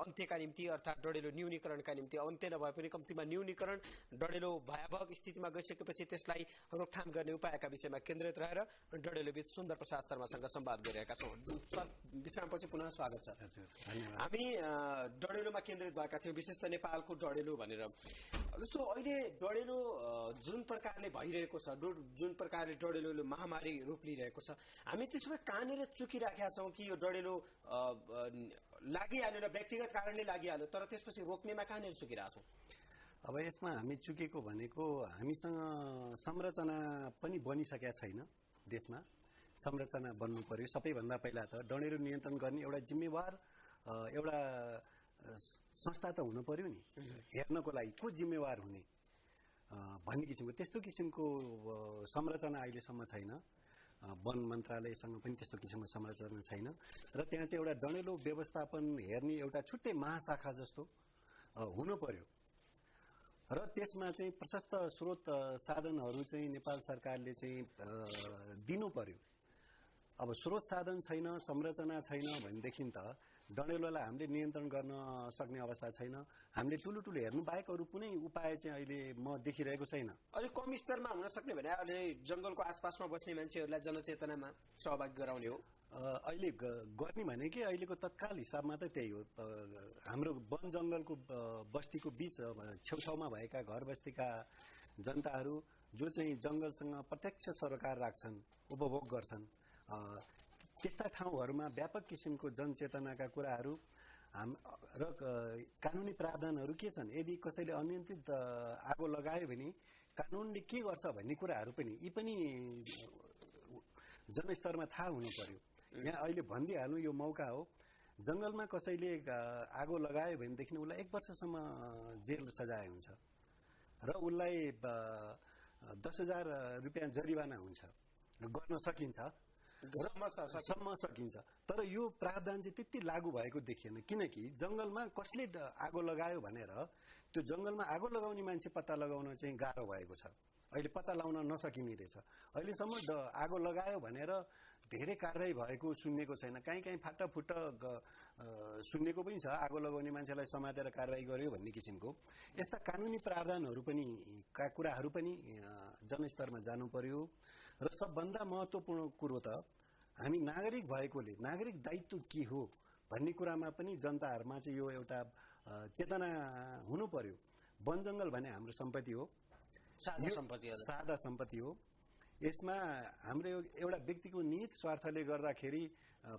अन्त्यका निम्ति अर्थात् डडेलो न्यूनीकरणका निम्ति अन्त्य नभए पनि कम्तीमा न्यूनीकरण, डडेलो भयावह स्थितिमा गइसकेपछि त्यसलाई रोकथाम गर्ने उपायका विषयमा केन्द्रित रहेर डडेलोबीच सुन्दर प्रसाद शर्मासँग संवाद गरिरहेका छौं। विश्रामपछि पुनः स्वागत छ। हामी डडेलोमा केन्द्रित भएका थियौं, विशेष त नेपालको डडेलो भनेर। जस्तो अहिले डडेलो जुन प्रकारले भइरहेको छ, जुन प्रकारले डडेलोले महामारी रूप लिइरहेको छ, हामी त्यसो भए कहाँनिर चुकिराखेका छौं कि यो डडेलो लागिहाल्यो र व्यक्तिगत कारणले लागिहाल्यो, तर त्यसपछि रोक्नेमा कहाँनिर चुकिरहेका छौं? अब यसमा हामी चुकेको भनेको हामीसँग संरचना पनि बनिसकेका छैन। देशमा संरचना बन्नु पर्यो। सबैभन्दा पहिला त डडेलो नियन्त्रण गर्ने एउटा जिम्मेवार एउटा संस्था त हुनु पर्यो नि, हेर्नको लागि को जिम्मेवार हुने भन्ने किसिमको त्यस्तो किसिमको संरचना अहिलेसम्म छैन। वन मन्त्रालयसँग पनि त्यस्तो किसिमको संरचना छैन र त्यहाँ चाहिँ एउटा डडेलो व्यवस्थापन हेर्ने एउटा छुट्टै महाशाखा जस्तो हुनु पर्यो र त्यसमा चाहिँ प्रशस्त स्रोत साधनहरू चाहिँ नेपाल सरकारले चाहिँ दिनु पर्यो। अब स्रोत साधन छैन, संरचना छैन भनेदेखि त डडेलोलाई हामीले नियन्त्रण गर्न सक्ने अवस्था छैन। हामीले ठुलो ठुलो हेर्नु बाहेक अरू कुनै उपाय चाहिँ अहिले म देखिरहेको छैन। अलिक कम स्तरमा हुन सक्ने भने अहिले जंगलको आसपासमा बस्ने मान्छेहरूलाई जनचेतनामा सहभागी गराउने हो। अहिले गर्ने भने कि अहिलेको तत्काल हिसाबमा त त्यही हो। हाम्रो वन जंगलको बस्तीको बीच छेउछाउमा भएका घर बस्तीका जनताहरू जो चाहिँ जंगलसँग प्रत्यक्ष सरोकार राख्छन्, उपभोग गर्छन्, त्यस्ता ठाउँहरूमा व्यापक किसिमको जनचेतनाका कुराहरू र कानुनी प्रावधानहरू के छन्, यदि कसैले अनियन्त्रित आगो लगायो भने कानुनले के गर्छ भन्ने कुराहरू पनि यी पनि जनस्तरमा थाहा हुनु पर्यो। यहाँ अहिले भनिदिइहाल्नु यो मौका हो। जंगलमा कसैले आगो लगायो भनेदेखि उसलाई 1 वर्षसम्म जेल सजाय हुन्छ र उसलाई 10,000 रुपियाँ जरिवाना हुन्छ, गर्न सकिन्छ सम्म सकिन्छ। तर यो प्रावधान चाहिँ त्यति लागू भएको देखिएन, किनकि जंगलमा कसले आगो लगायो भनेर त्यो जंगलमा आगो लगाउने मान्छे पत्ता लगाउन चाहिँ गाह्रो भएको छ। अहिले पत्ता लगाउन नसकिने रहेछ। अहिलेसम्म आगो लगायो भनेर धेरै कारवाही भएको सुन्नेको छैन। कहीँ फाटाफुट्ट सुन्नेको पनि छ, आगो लगाउने मान्छेलाई समातेर कारवाही गर्यो भन्ने किसिमको। यस्ता कानुनी प्रावधानहरू पनि का कुराहरू पनि जनस्तरमा जानु पर्यो र सबभन्दा महत्त्वपूर्ण कुरो त हामी नागरिक भएकोले नागरिक दायित्व के हो भन्ने कुरामा पनि जनताहरूमा चाहिँ यो एउटा चेतना हुनु पर्यो। वन जंगल भने हाम्रो सम्पत्ति हो, सादा सम्पत्ति हो। यसमा हाम्रो एउटा व्यक्तिको निहित स्वार्थले गर्दाखेरि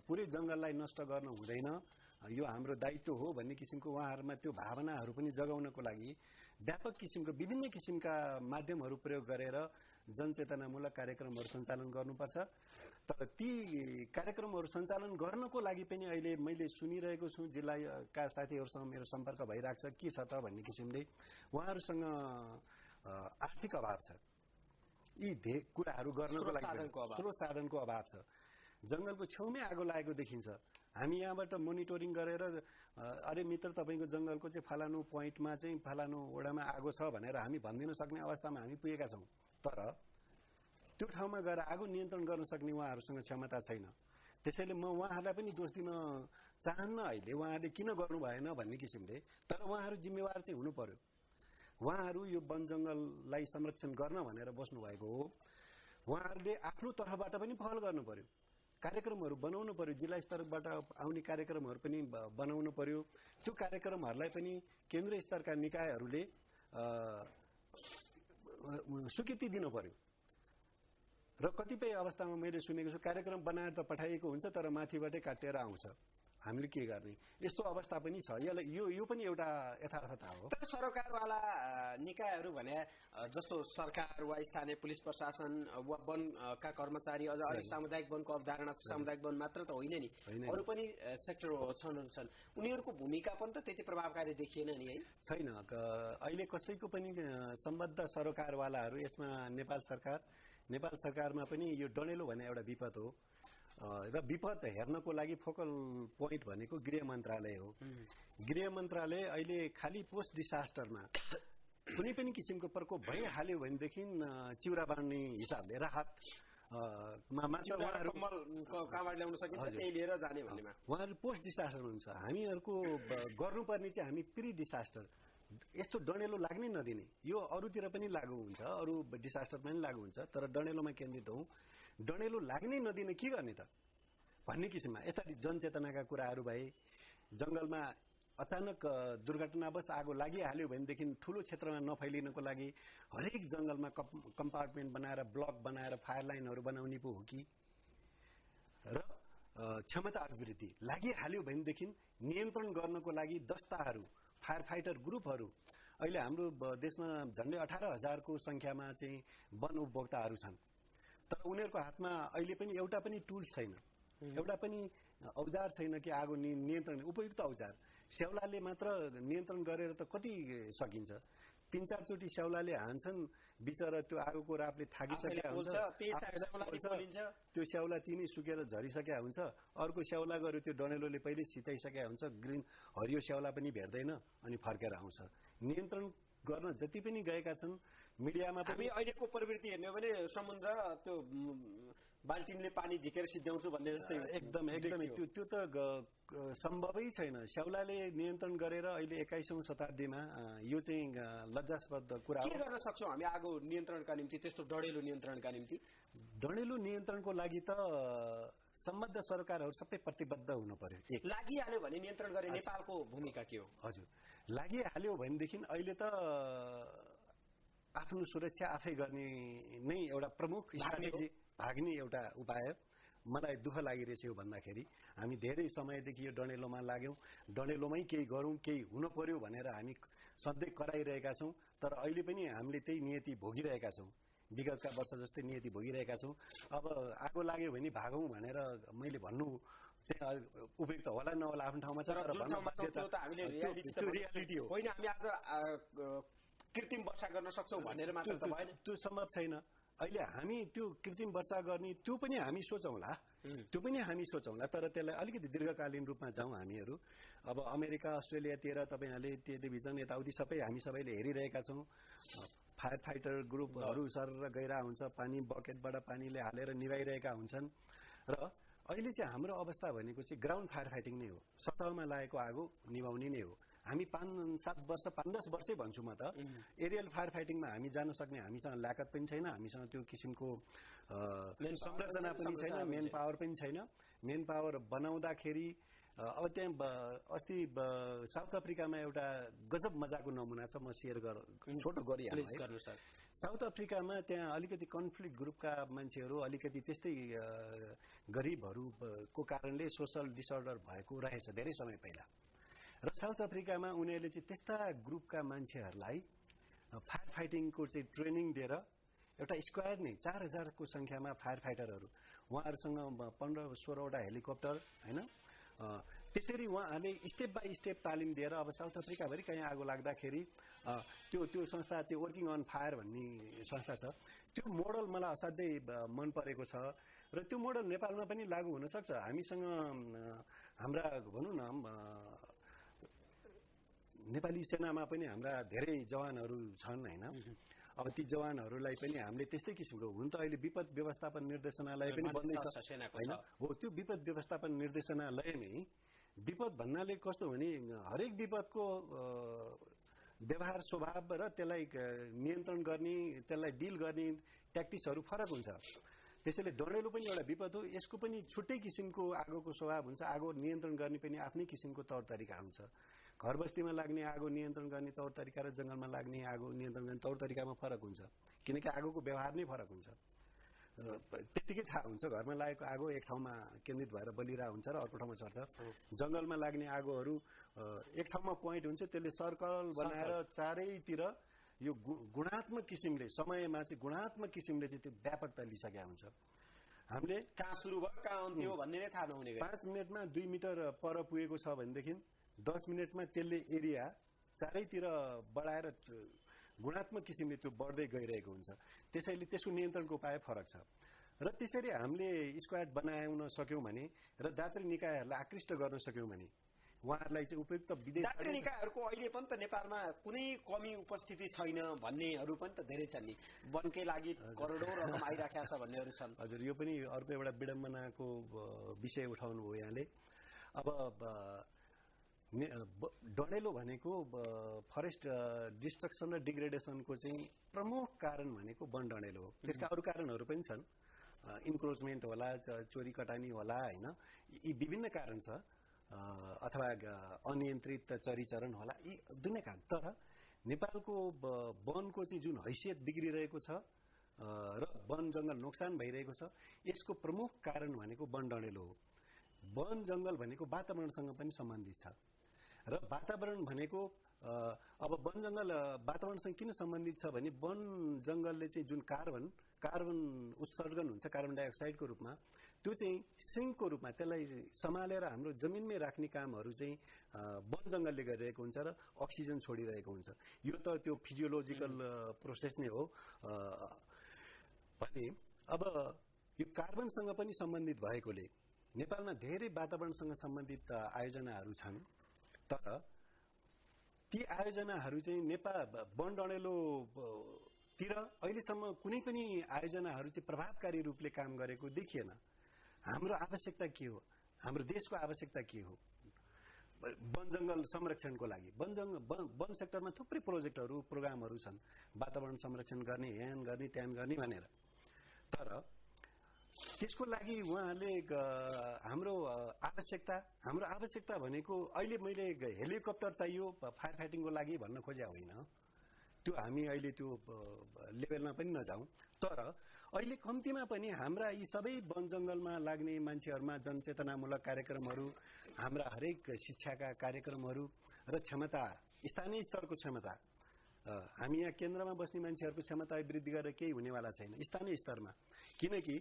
पुरै जंगललाई नष्ट गर्न हुँदैन, यो हाम्रो दायित्व हो भन्ने किसिमको उहाँहरूमा त्यो भावनाहरू पनि जगाउनको लागि व्यापक किसिमको विभिन्न किसिमका माध्यमहरू प्रयोग गरेर जनचेतनामूलक कार्यक्रमहरू सञ्चालन गर्नुपर्छ। तर ती कार्यक्रमहरू सञ्चालन गर्नको लागि पनि अहिले मैले सुनिरहेको छु, जिल्लाका साथीहरूसँग मेरो सम्पर्क भइरहेको छ, के छ त भन्ने किसिमले उहाँहरूसँग आर्थिक अभाव छ। यी कुराहरू गर्नको लागि स्रोत साधनको अभाव छ। जंगलको छेउमै आगो लागेको देखिन्छ। हामी यहाँबाट मोनिटरिङ गरेर अरे मित्र तपाईँको जंगलको चाहिँ फलानु पोइन्टमा चाहिँ फलानु वडामा आगो छ भनेर हामी भनिदिन सक्ने अवस्थामा हामी पुगेका छौँ। तर त्यो ठाउँमा गएर आगो नियन्त्रण गर्न सक्ने उहाँहरूसँग क्षमता छैन। त्यसैले म उहाँहरूलाई पनि दोष दिन चाहन्न अहिले उहाँहरूले किन गर्नु भएन भन्ने किसिमले। तर उहाँहरू जिम्मेवार चाहिँ हुनु पर्यो। उहाँहरू यो वन जङ्गललाई संरक्षण गर्न भनेर बस्नु भएको हो। उहाँहरूले आफ्नो तर्फबाट पनि पहल गर्नु पर्यो, कार्यक्रमहरू बनाउनु पर्यो, जिल्ला स्तरबाट आउने कार्यक्रमहरू पनि बनाउनु पर्यो। त्यो कार्यक्रमहरूलाई पनि केन्द्रीय स्तरका निकायहरूले स्वीकृति दिनु पर्यो। र कतिपय अवस्थामा मैले सुनेको छु कार्यक्रम बनाएर त पठाइएको हुन्छ तर माथिबाटै काटेर आउँछ, हामीले के गर्ने, यस्तो अवस्था पनि छ। यो पनि एउटा यथार्थता हो। तर सरकारवाला निकायहरू भने जस्तो सरकार वा स्थानीय पुलिस प्रशासन वा वनका कर्मचारी, अझ अलिक सामुदायिक वनको अवधारणा सामुदायिक वन मात्र त होइन नि, अरू पनि सेक्टर छन्, उनीहरूको भूमिका पनि त त्यति प्रभावकारी देखिएन नि है? छैन। अहिले कसैको पनि सम्बद्ध सरकारवालाहरू, यसमा नेपाल सरकारमा पनि यो डडेलो भन्ने एउटा विपद हो र विपद हेर्नको लागि फोकल पोइन्ट भनेको गृह मन्त्रालय हो। गृह मन्त्रालय अहिले खालि पोस्ट डिसास्टरमा कुनै पनि किसिमको प्रकोप भइहाल्यो भनेदेखि चिउरा बाँड्ने हिसाबले राहत मात्र उहाँहरू पोस्ट डिसास्टर हुन्छ। हामीहरूको गर्नुपर्ने चाहिँ हामी प्री डिसास्टर, यस्तो डडेलो लाग्नै नदिने। यो अरूतिर पनि लागू हुन्छ, अरू डिसास्टर पनि लागू हुन्छ, तर डडेलोमा केन्द्रित हौँ। डडेलो लाग्नै नदिने के गर्ने त भन्ने किसिममा यस्ता जनचेतनाका कुराहरू भए। जङ्गलमा अचानक दुर्घटनावश आगो लागिहाल्यो भनेदेखि ठुलो क्षेत्रमा नफैलिनको लागि हरेक जङ्गलमा कम्पार्टमेन्ट बनाएर ब्लक बनाएर फायर लाइनहरू बनाउने पो हो कि? र क्षमता अभिवृद्धि लागिहाल्यो भनेदेखि नियन्त्रण गर्नको लागि दस्ताहरू, फायर फाइटर ग्रुपहरू, अहिले हाम्रो देशमा झन्डै 18,000 को संख्यामा चाहिँ वन उपभोक्ताहरू छन्। तर उनीहरूको हातमा अहिले पनि एउटा पनि टुल्स छैन, एउटा पनि औजार छैन कि आगो नियन्त्रण उपयुक्त औजार। स्याउलाले मात्र नियन्त्रण गरेर त कति सकिन्छ? 3-4 चोटि स्याउलाले हान्छन्, बिचरा त्यो आगोको रापले थाकिसकेका हुन्छ, त्यो स्याउला तिनै सुकेर झरिसकेका हुन्छ। अर्को स्याउला गयो त्यो डडेलोले पहिले सिताइसकेका हुन्छ, ग्रिन हरियो स्याउला पनि भेट्दैन अनि फर्केर आउँछ। नियन्त्रण गर्न जति पनि गएका छन् मिडियामा हामी अहिलेको प्रवृत्ति हेर्ने हो भने समुद्र त्यो बाल्टिनले पानी झिकेर सिद्ध्याउँछु भन्ने जस्तै एकदमै त्यो त सम्भवै छैन। स्याउलाले नियन्त्रण गरेर अहिले 21औं शताब्दीमा यो चाहिँ लज्जास्पद कुरा हो। के गर्न सक्छौँ हामी आगो नियन्त्रणका निम्ति, त्यस्तो डडेलो नियन्त्रणका निम्ति? डडेलो नियन्त्रणको लागि त सम्बद्ध सरकारहरू सबै प्रतिबद्ध हुनु पर्यो। लागिहाल्यो भने नियन्त्रण गर्ने नेपालको भूमिका के हो? हजुर, लागिहाल्यो भनेदेखि अहिले त आफ्नो सुरक्षा आफै गर्ने नै एउटा प्रमुख स्ट्राटेजी, भाग्ने एउटा उपाय। मलाई दुःख लागिरहेछ यो भन्दाखेरि हामी धेरै समयदेखि यो डडेलोमा लाग्यौं, डडेलोमै केही गरौँ, केही हुन पर्यो भनेर हामी सधैँ कराइरहेका छौं। तर अहिले पनि हामीले त्यही नियति भोगिरहेका छौं, विगतका वर्ष जस्तै नियति भोगिरहेका छौं। अब आगो लाग्यो भने भागौं भनेर मैले भन्नु चाहिँ उपयुक्त होला नहोला आफ्नो ठाउँमा छ, तर भन्न बाध्यता त्यो रियालिटी हो। होइन हामी आज कृत्रिम वर्षा गर्न सक्छौं भनेर मात्र त भएन, त्यो सम्भव छैन। अहिले हामी त्यो कृत्रिम वर्षा गर्ने त्यो पनि हामी सोचौँला, तर त्यसलाई अलिकति दीर्घकालीन रूपमा जाउँ हामीहरू। अब अमेरिका, अस्ट्रेलियातिर तपाईहरुले टेलिभिजन यताउति सबै हामी सबैले हेरिरहेका छौं। फायर फाइटर ग्रुपहरू सर गइरा हुन्छ, पानी बकेटबाट पानीले हालेर निभाइरहेका हुन्छन्। र अहिले चाहिँ हाम्रो अवस्था भनेको चाहिँ ग्राउन्ड फायर फाइटिङ नै हो, सतहमा लागेको आगो निभाउने नै हो। हामी 5-7 वर्ष 5-10 वर्षै भन्छु म त एरियल फायर फाइटिङमा हामी जान सक्ने हामीसँग लायकत पनि छैन, हामीसँग त्यो किसिमको संरचना पनि छैन, मेन पावर पनि छैन। मेन पावर बनाउँदाखेरि अब त्यहाँ अस्ति साउथ अफ्रिकामा एउटा गजब मजाको नमुना छ, म शेयर छोटो गरिहाल्छु। साउथ अफ्रिकामा त्यहाँ अलिकति कन्फ्लिक्ट ग्रुपका मान्छेहरू अलिकति त्यस्तै गरिबहरूको कारणले सोशल डिसअर्डर भएको रहेछ धेरै समय पहिला। र साउथ अफ्रिकामा उनीहरूले चाहिँ त्यस्ता ग्रुपका मान्छेहरूलाई फायर फाइटिङको चाहिँ ट्रेनिङ दिएर एउटा स्क्वायर नै 4000 को संख्यामा फायर फाइटरहरू, उहाँहरूसँग 15-16 वटा हेलिकप्टर हैन, त्यसरी उहाँहरूले स्टेप बाई स्टेप तालिम दिएर अब साउथ अफ्रिकाभरि कहीँ आगो लाग्दाखेरि त्यो संस्था, त्यो वर्किङ अन फायर भन्ने संस्था छ, त्यो मोडल मलाई असाध्यै मन परेको छ। र त्यो मोडल नेपालमा पनि लागू हुन सक्छ। हामीसँग हाम्रा भनौँ न नेपाली सेनामा पनि हाम्रा धेरै जवानहरू छन् हैन, अब ती जवानहरूलाई पनि हामीले त्यस्तै किसिमको हुन त अहिले विपद व्यवस्थापन निर्देशनालय पनि बन्दैछ हैन हो त्यो विपद व्यवस्थापन निर्देशनालयमै विपद भन्नाले कस्तो भने हरेक विपदको व्यवहार स्वभाव र त्यसलाई नियन्त्रण गर्ने त्यसलाई डिल गर्ने ट्याक्टिक्सहरू फरक हुन्छ त्यसैले डडेलो पनि एउटा विपद हो यसको पनि छुट्टै किसिमको आगोको स्वभाव हुन्छ आगो नियन्त्रण गर्ने पनि आफ्नै किसिमको तौर तरिका हुन्छ घर बस्तीमा लाग्ने आगो नियन्त्रण गर्ने तौर तरिका र जंगलमा लाग्ने आगो नियन्त्रण गर्ने तौर तरिकामा फरक हुन्छ किनकि आगोको व्यवहार नै फरक हुन्छ त्यतिकै थाहा हुन्छ घरमा लागेको आगो एक ठाउँमा केन्द्रित भएर बलिरहेको हुन्छ र अर्को ठाउँमा सर्छ जंगलमा लाग्ने आगोहरू एक ठाउँमा पोइन्ट हुन्छ त्यसले सर्कल बनाएर चारैतिर यो गुणात्मक किसिमले समयमा चाहिँ गुणात्मक किसिमले चाहिँ त्यो व्यापकता लिइसकेका हुन्छ हामीले कहाँ सुरु भयो कहाँ अन्त्य हो भन्ने नै थाहा नहुने 5 मिनेटमा 2 मिटर पर पुगेको छ भनेदेखि 10 मिनेटमा त्यसले एरिया चारैतिर बढाएर गुणात्मक किसिमले त्यो बढ्दै गइरहेको हुन्छ त्यसैले त्यसको नियन्त्रणको उपाय फरक छ र त्यसरी हामीले स्क्वाड बनाउन सक्यौं भने र दात्री निकायहरूलाई आकृष्ट गर्न सक्यौं भने उहाँहरूलाई चाहिँ उपयुक्त विदेश दात्री निकायहरूको अहिले पनि त नेपालमा कुनै कमी उपस्थिति छैन भन्नेहरू पनि त धेरै छन् नि वनकै लागि करोडौं रकम आइराखेको छ भन्नेहरू छन् हजुर यो पनि अर्को एउटा विडम्बनाको विषय उठाउनु भयो यहाँले अब डडेलो भनेको फरेस्ट डिस्ट्रक्सन र डिग्रेडेसनको चाहिँ प्रमुख कारण भनेको वन डडेलो हो त्यसका अरू कारणहरू पनि छन् इन्क्रोचमेन्ट होला चोरी कटानी होला हैन यी विभिन्न कारण छ अथवा अनियन्त्रित चरीचरण होला यी दुनै कारण तर नेपालको वनको चाहिँ जुन हैसियत बिग्रिरहेको छ र वन जंगल नोक्सान भइरहेको छ यसको प्रमुख कारण भनेको वन डडेलो हो वन जंगल भनेको वातावरणसँग पनि सम्बन्धित छ र वातावरण भनेको अब वन जंगल वातावरणसँग किन सम्बन्धित छ भने वन जंगलले चाहिँ जुन कार्बन उत्सर्जन हुन्छ कार्बन डाइअक्साइडको रूपमा त्यो चाहिँ सिङ्कको रूपमा त्यसलाई सम्हालेर हाम्रो जमिनमै राख्ने कामहरू चाहिँ वन जंगलले गरिरहेको हुन्छ र अक्सिजन छोडिरहेको हुन्छ यो त त्यो फिजियोलोजिकल प्रोसेस नै हो भने अब यो कार्बनसँग पनि सम्बन्धित भएकोले नेपालमा धेरै वातावरणसँग सम्बन्धित आयोजनाहरू छन् तर ती आयोजनाहरू चाहिँ नेपाल वन डडेलोतिर अहिलेसम्म कुनै पनि आयोजनाहरू चाहिँ प्रभावकारी रूपले काम गरेको देखिएन हाम्रो आवश्यकता के हो हाम्रो देशको आवश्यकता के हो वन जंगल संरक्षणको लागि वन सेक्टरमा थुप्रै प्रोजेक्टहरू प्रोग्रामहरू छन् वातावरण संरक्षण गर्ने यान गर्ने त्यान गर्ने भनेर तर त्यसको लागि उहाँले हाम्रो आवश्यकता भनेको अहिले मैले हेलिकप्टर चाहियो फायर फाइटिङको लागि भन्न खोजेको होइन त्यो हामी अहिले त्यो लेभलमा पनि नजाउँ तर अहिले कम्तीमा पनि हाम्रा यी सबै वन जंगलमा लाग्ने मान्छेहरुमा जनचेतनामूलक कार्यक्रमहरू हाम्रा हरेक शिक्षाका कार्यक्रमहरू र क्षमता स्थानीय स्तरको क्षमता हामी यहाँ केन्द्रमा बस्ने मान्छेहरुको क्षमता वृद्धि गरेर केही हुनेवाला छैन स्थानीय स्तरमा किनकि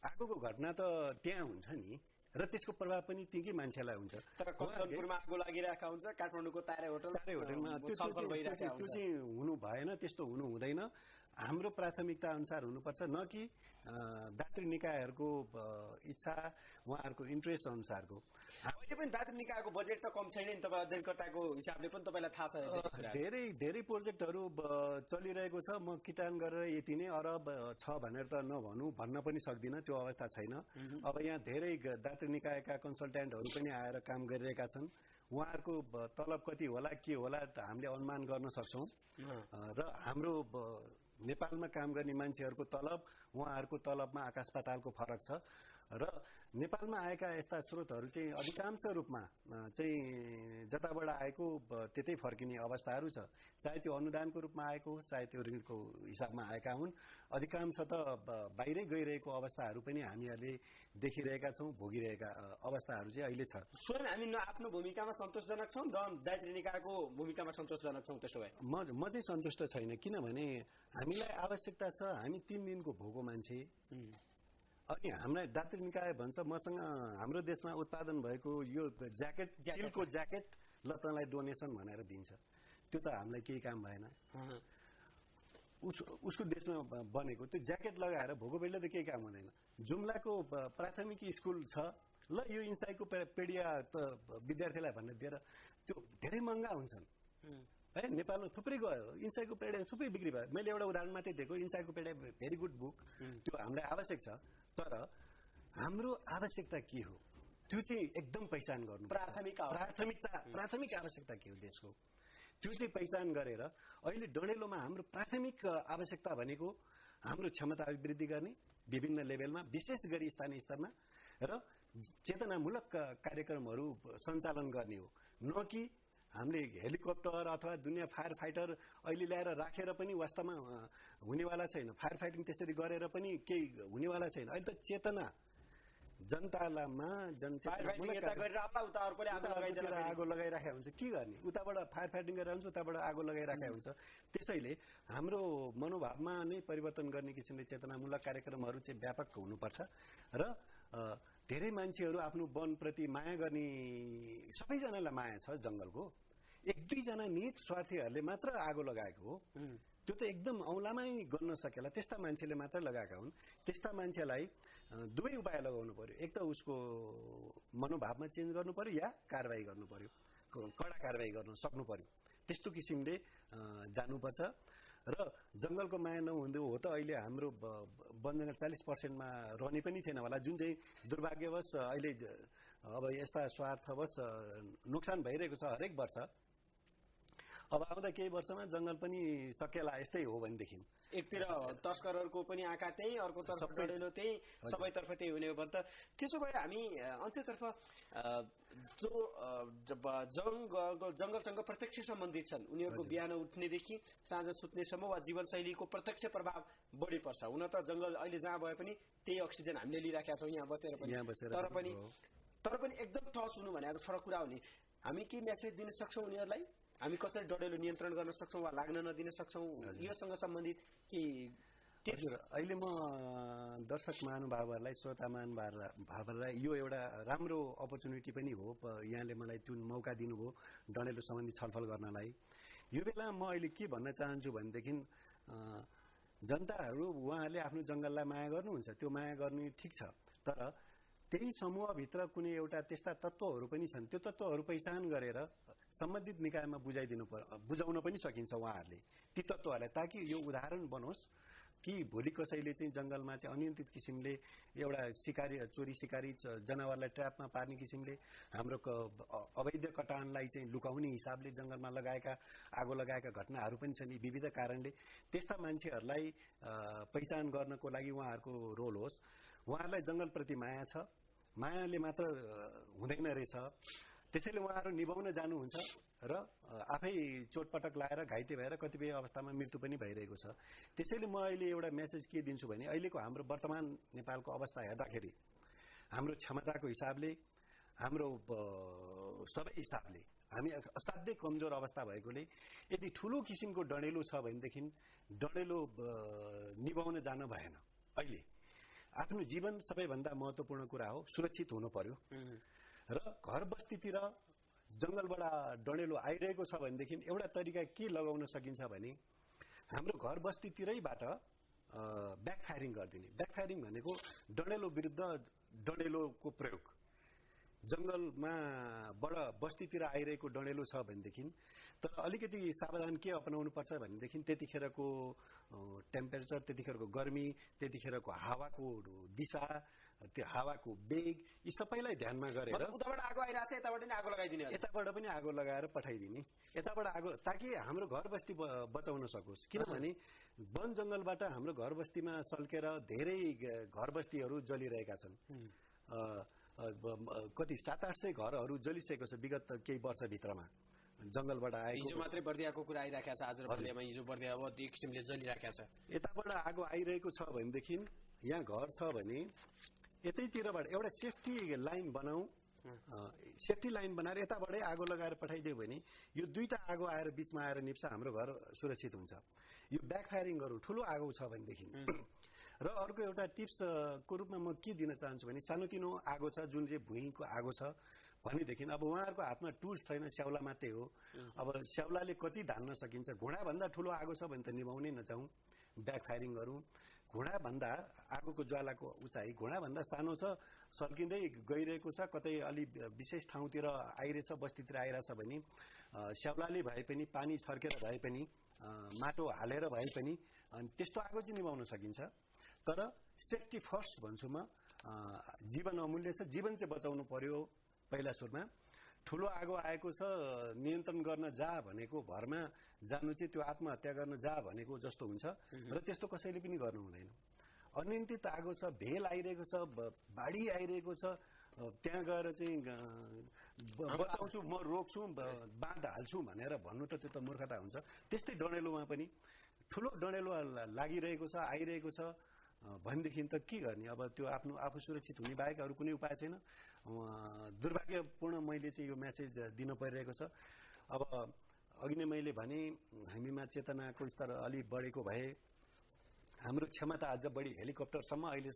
आगोको घटना त त्यहाँ हुन्छ नि र त्यसको प्रभाव पनि त्यही मान्छेलाई हुन्छ तर कञ्चनपुरमा आगो लागिरहेका हुन्छ काठमाडौँको तारे होटलमा त्यो चाहिँ हुनु भएन त्यस्तो हुनु हुँदैन हाम्रो प्राथमिकता अनुसार हुनुपर्छ न कि दात्री निकायहरूको इच्छा उहाँहरूको इन्ट्रेस्ट अनुसारको अहिले पनि दात्री निकायको बजेट त कम छैन नि तपाईँ अध्ययनकर्ताको हिसाबले पनि तपाईलाई थाहा छ धेरै धेरै प्रोजेक्टहरू चलिरहेको छ म किटान गरेर यति नै अरब छ भनेर त भन्न पनि सक्दिन त्यो अवस्था छैन अब यहाँ धेरै दात्री निकायका कन्सल्टेन्टहरू पनि आएर काम गरिरहेका छन् उहाँहरूको तलब कति होला के होला त हामीले अनुमान गर्न सक्छौं र हाम्रो नेपालमा काम गर्ने मान्छेहरुको तलब उहाँहरुको तलबमा आकाश पातालको फरक छ र नेपालमा आएका यस्ता स्रोतहरु चाहिँ अधिकांश रूपमा चाहिँ जताबाट आएको त्यतै फर्किने अवस्थाहरु छ चाहे त्यो अनुदानको रूपमा आएको होस् चाहे त्यो ऋणको हिसाबमा आएका हुन् अधिकांश त बाहिरै गइरहेको अवस्थाहरु पनि हामीहरुले देखिरहेका छौं भोगिरहेका अवस्थाहरु चाहिँ अहिले छ स्वयं हामी आफ्नो भूमिकामा सन्तोषजनक छौं दात्री निकायको भूमिकामा सन्तोषजनक छौं त्यसो भए म चाहिँ सन्तुष्ट छैन किनभने हामीलाई आवश्यकता छ हामी 3 दिनको भोको मान्छे अनि हामीलाई दात्री निकाय भन्छ मसँग हाम्रो देशमा उत्पादन भएको यो ज्याकेट सिल्कको ज्याकेट ल तँलाई डोनेसन भनेर दिन्छ त्यो त हामीलाई केही काम भएन उसको देशमा बनेको त्यो ज्याकेट लगाएर भोको बेडले त केही काम हुँदैन जुम्लाको प्राथमिक स्कुल छ ल यो इन्साइक्लोपिडिया त विद्यार्थीलाई भनेर दिएर त्यो धेरै महँगा हुन्छन् है नेपालमा थुप्रै गयो इन्साइक्लोपिडिया थुप्रै बिक्री भयो मैले एउटा उदाहरण मात्रै दिएको इन्साइक्लोपिडिया भेरी गुड बुक त्यो हामीलाई आवश्यक छ तर हाम्रो आवश्यकता के हो त्यो चाहिँ एकदम पहिचान गर्नु प्राथमिक आवश्यकता के हो देशको त्यो चाहिँ पहिचान गरेर अहिले डडेलोमा हाम्रो प्राथमिक आवश्यकता भनेको हाम्रो क्षमता अभिवृद्धि गर्ने विभिन्न लेभलमा विशेष गरी स्थानीय स्तरमा र चेतनामूलक कार्यक्रमहरू सञ्चालन गर्ने हो न कि हामीले हेलिकप्टर अथवा दुनियाँ फायर फाइटर अहिले ल्याएर राखेर पनि वास्तवमा हुनेवाला छैन फायर फाइटिङ त्यसरी गरेर पनि केही हुनेवाला छैन अहिले त चेतना जनतामा आगो लगाइराखेको हुन्छ के गर्ने उताबाट फायर फाइटिङ गरेर हुन्छ उताबाट आगो लगाइराखेको हुन्छ त्यसैले हाम्रो मनोभावमा नै परिवर्तन गर्ने किसिमले चेतनामूलक कार्यक्रमहरू चाहिँ व्यापक हुनुपर्छ र धेरै मान्छेहरू आफ्नो वनप्रति माया गर्ने सबैजनालाई माया छ जंगलको एक दुईजना निहित स्वार्थीहरूले मात्र आगो लगाएको हो त्यो त एकदम औलामै गर्न सकेला त्यस्ता मान्छेले मात्र लगाएका हुन् त्यस्ता मान्छेलाई दुवै उपाय लगाउनु पर्यो एक त उसको मनोभावमा चेन्ज गर्नु पर्यो या कारबाही गर्नु पर्यो कडा कारबाही गर्न सक्नु पर्यो त्यस्तो किसिमले जानुपर्छ र जंगलको माया नहुँदो हो त अहिले हाम्रो वन जंगल 40% मा रहने पनि थिएन होला जुन चाहिँ दुर्भाग्यवश अहिले अब यस्ता स्वार्थवश नोक्सान भइरहेको छ हरेक वर्ष अब आउँदा केही वर्षमा जंगल पनि सकेला यस्तै हो भनेदेखि एकतिर तस्करहरूको पनि आँखा त्यही अर्कोतर्फ डडेलो त्यही सबैतर्फ त्यही हुने हो भने त त्यसो भए हामी अन्त्यतर्फ जो जंगलसँग प्रत्यक्ष सम्बन्धित छन् उनीहरूको बिहान उठ्नेदेखि साँझ सुत्नेसम्म वा जीवनशैलीको प्रत्यक्ष प्रभाव बढी पर्छ हुन त जंगल अहिले जहाँ भए पनि त्यही अक्सिजन हामीले लिइराखेका छौँ यहाँ बसेर पनि तर पनि एकदम टच हुनु भनेको फरक कुरा हो नि हामी के मेसेज दिन सक्छौँ उनीहरूलाई हामी कसरी डडेलो नियन्त्रण गर्न सक्छौँ वा लाग्न नदिन सक्छौँ योसँग सम्बन्धित के हजुर अहिले म दर्शक महानुभावहरूलाई श्रोता महानुभावहरूलाई यो एउटा राम्रो अपर्च्युनिटी पनि हो यहाँले मलाई त्यो मौका दिनुभयो डडेलो सम्बन्धी छलफल गर्नलाई यो बेला म अहिले के भन्न चाहन्छु भनेदेखि जनताहरू उहाँहरूले आफ्नो जंगललाई माया गर्नुहुन्छ त्यो माया गर्ने ठिक छ तर त्यही समूहभित्र कुनै एउटा त्यस्ता तत्त्वहरू पनि छन् त्यो तत्त्वहरू पहिचान गरेर सम्बन्धित निकायमा बुझाउन पनि सकिन्छ उहाँहरूले ती तत्त्वहरूलाई ताकि यो उदाहरण बनोस् कि भोलि कसैले चाहिँ जंगलमा चाहिँ अनियन्त्रित किसिमले एउटा चोरी शिकारी जनावरलाई ट्र्यापमा पार्ने किसिमले हाम्रो अवैध कटानलाई चाहिँ लुकाउने हिसाबले जंगलमा आगो लगाएका घटनाहरू पनि छन् विविध कारणले त्यस्ता मान्छेहरूलाई पहिचान गर्नको लागि उहाँहरूको रोल होस् उहाँहरूलाई जंगलप्रति माया छ मायाले मात्र हुँदैन रहेछ त्यसैले उहाँहरू निभाउन जानुहुन्छ र आफै चोटपटक लाएर घाइते भएर कतिपय अवस्थामा मृत्यु पनि भइरहेको छ त्यसैले म अहिले एउटा मेसेज के दिन्छु भने अहिलेको हाम्रो वर्तमान नेपालको अवस्था हेर्दाखेरि हाम्रो क्षमताको हिसाबले हाम्रो सबै हिसाबले हामी असाध्यै कमजोर अवस्था भएकोले यदि ठूलो किसिमको डडेलो छ भनेदेखि डडेलो निभाउन जान भएन अहिले आफ्नो जीवन सबैभन्दा महत्त्वपूर्ण कुरा हो सुरक्षित हुनु पर्यो र घर बस्तीतिर जंगलबाट डडेलो आइरहेको छ भनेदेखि एउटा तरिका के लगाउन सकिन्छ भने हाम्रो घर बस्तीतिरैबाट ब्याकफायरिङ गरिदिने ब्याकफायरिङ भनेको डडेलो विरुद्ध डडेलोको प्रयोग जंगलमा बड बस्तीतिर आइरहेको डडेलो छ भनेदेखि तर अलिकति सावधान के अपनाउनु पर्छ भनेदेखि त्यतिखेरको टेम्परेचर त्यतिखेरको गर्मी त्यतिखेरको हावाको दिशा त्यो हावाको वेग यी सबैलाई ध्यानमा गरेर उताबाट आगो आइराछ यताबाट पनि आगो लगाइदिने यताबाट पनि आगो लगाएर पठाइदिने यताबाट आगो ताकि हाम्रो घर बस्ती बचाउन सकोस् किनभने वन जंगलबाट हाम्रो घर बस्तीमा सल्केर धेरै घर बस्तीहरू जलिरहेका छन् कति 700-800 घरहरू जलिसकेको छ विगत केही वर्षभित्रमा जंगलबाट आएको हिजो मात्रै बर्दियाको कुरा आइराखेको छ आज बर्दियामा हिजो बर्दिया अब त्यो किसिमले जलिराखेको छ यताबाट आगो आइरहेको छ भनेदेखि यहाँ घर छ भने यतैतिरबाट एउटा सेफ्टी लाइन बनाऊ सेफ्टी लाइन बनाएर यताबाटै आगो लगाएर पठाइदियो भने यो दुईटा आगो आएर बीचमा आएर निप्छ हाम्रो घर सुरक्षित हुन्छ यो ब्याकफायरिङ गरौँ ठूलो आगो छ भनेदेखि र अर्को एउटा टिप्सको रूपमा म के दिन चाहन्छु भने सानोतिनो आगो छ जुन चाहिँ भुइँको आगो छ भनेदेखि अब उहाँहरूको हातमा टुल्स छैन स्याउला मात्रै हो अब स्याउलाले कति धान्न सकिन्छ घोडाभन्दा ठूलो आगो छ भने त निभाउनै नचाहौँ ब्याकफायरिङ गरौँ घुँडाभन्दा आगोको ज्वालाको उचाइ घुँडाभन्दा सानो छ, सल्किँदै गइरहेको छ, कतै अलि विशेष ठाउँतिर आइरहेछ, बस्तीतिर आइरहेछ भने स्याउलाले भए पनि, पानी छर्केर भए पनि, माटो हालेर भए पनि त्यस्तो आगो चाहिँ निभाउन सकिन्छ। तर सेफ्टी फर्स्ट भन्छु म। जीवन अमूल्य छ, जीवन चाहिँ बचाउनु पर्यो पहिला सुरुमा। ठुलो आगो आएको छ, नियन्त्रण गर्न जा भनेको भरमा जानु चाहिँ त्यो आत्महत्या गर्न जा भनेको जस्तो हुन्छ र त्यस्तो कसैले पनि गर्नु हुँदैन। अनियन्त्रित आगो छ, भेल आइरहेको छ, बाढी आइरहेको छ, त्यहाँ गएर चाहिँ बचाउँछु, म रोक्छु, बाँध हाल्छु भनेर भन्नु त त्यो त मूर्खता हुन्छ। त्यस्तै डडेलोमा पनि ठुलो डडेलो लागिरहेको छ, आइरहेको छ भनेदेखि त के गर्ने? अब त्यो आफू सुरक्षित हुने बाहेक अरू कुनै उपाय छैन। दुर्भाग्यपूर्ण मैले चाहिँ यो मेसेज दिन परिरहेको छ। अब अघि नै मैले भने हामीमा चेतनाको स्तर अलि बढेको भए, हाम्रो क्षमता अझ बढी हेलिकप्टरसम्म अहिले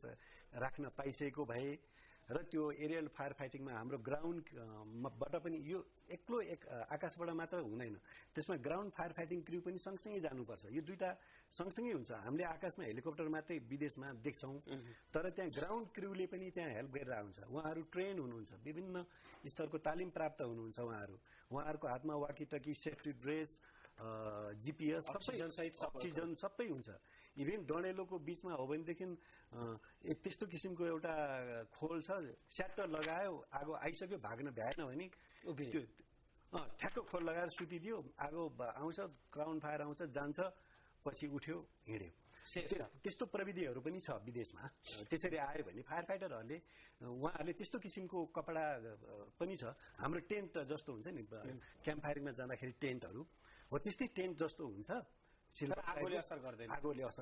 राख्न पाइसकेको भए र त्यो एरियल फायर फाइटिङमा हाम्रो ग्राउन्डबाट पनि यो एक्लो आकाशबाट मात्र हुँदैन, त्यसमा ग्राउन्ड फायर फाइटिङ क्र्यू पनि सँगसँगै जानुपर्छ। यो दुईटा सँगसँगै हुन्छ। हामीले आकाशमा हेलिकप्टर मात्रै विदेशमा देख्छौँ, तर त्यहाँ ग्राउन्ड क्र्यूले पनि त्यहाँ हेल्प गरेर हुन्छ। उहाँहरू ट्रेन हुनुहुन्छ, विभिन्न स्तरको तालिम प्राप्त हुनुहुन्छ। उहाँहरूको हातमा वाकी-टकी, सेफ्टी ड्रेस, GPS, अक्सिजन सबै हुन्छ। इभेन डडेलोको बिचमा हो भनेदेखि त्यस्तो किसिमको एउटा खोल छ, स्याटर लगायो, आगो आइसक्यो, भाग्न भ्याएन भने त्यो ठ्याक्क खोल लगाएर सुतिदियो, आगो आउँछ, ग्राउन्ड फायर आउँछ, जान्छ, पछि उठ्यो, हिँड्यो। त्यस्तो प्रविधिहरू पनि छ विदेशमा। त्यसरी आयो भने फायर फाइटरहरूले उहाँहरूले त्यस्तो किसिमको कपडा पनि छ। हाम्रो टेन्ट जस्तो हुन्छ नि, क्याम्प फायरिङमा जाँदाखेरि टेन्टहरू हो, त्यस्तै टेन्ट जस्तो हुन्छ। आगोले असर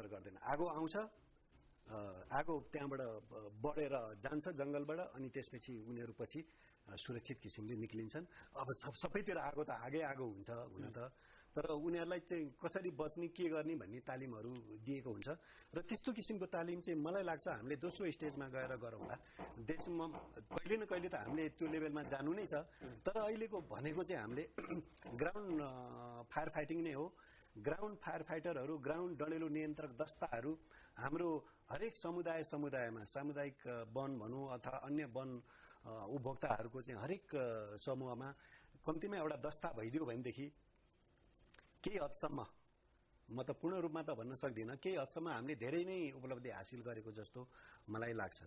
गर्दैन। आगो आउँछ, आगो त्यहाँबाट बढेर जान्छ जङ्गलबाट, अनि त्यसपछि उनीहरू पछि सुरक्षित किसिमले निक्लिन्छन्। अब सबैतिर आगो त आगो हुन्छ हुन त, तर उनीहरूलाई चाहिँ कसरी बच्ने, के गर्ने भन्ने तालिमहरू दिएको हुन्छ। र त्यस्तो किसिमको तालिम चाहिँ मलाई लाग्छ हामीले दोस्रो स्टेजमा गएर गरौँला। देशमा कहिले न कहिले त हामीले त्यो लेभलमा जानु नै छ, तर अहिलेको भनेको चाहिँ हामीले ग्राउन्ड फायर फाइटिङ नै हो। ग्राउन्ड फायर फाइटरहरू, ग्राउन्ड डडेलो नियन्त्रक दस्ताहरू हाम्रो हरेक समुदायमा, सामुदायिक वन भनौँ अथवा अन्य वन उपभोक्ताहरूको चाहिँ हरेक समूहमा कम्तीमा एउटा दस्ता भइदियो भनेदेखि केही हदसम्म, म त पूर्ण रूपमा त भन्न सक्दिनँ, केही हदसम्म हामीले धेरै नै उपलब्धि हासिल गरेको जस्तो मलाई लाग्छ।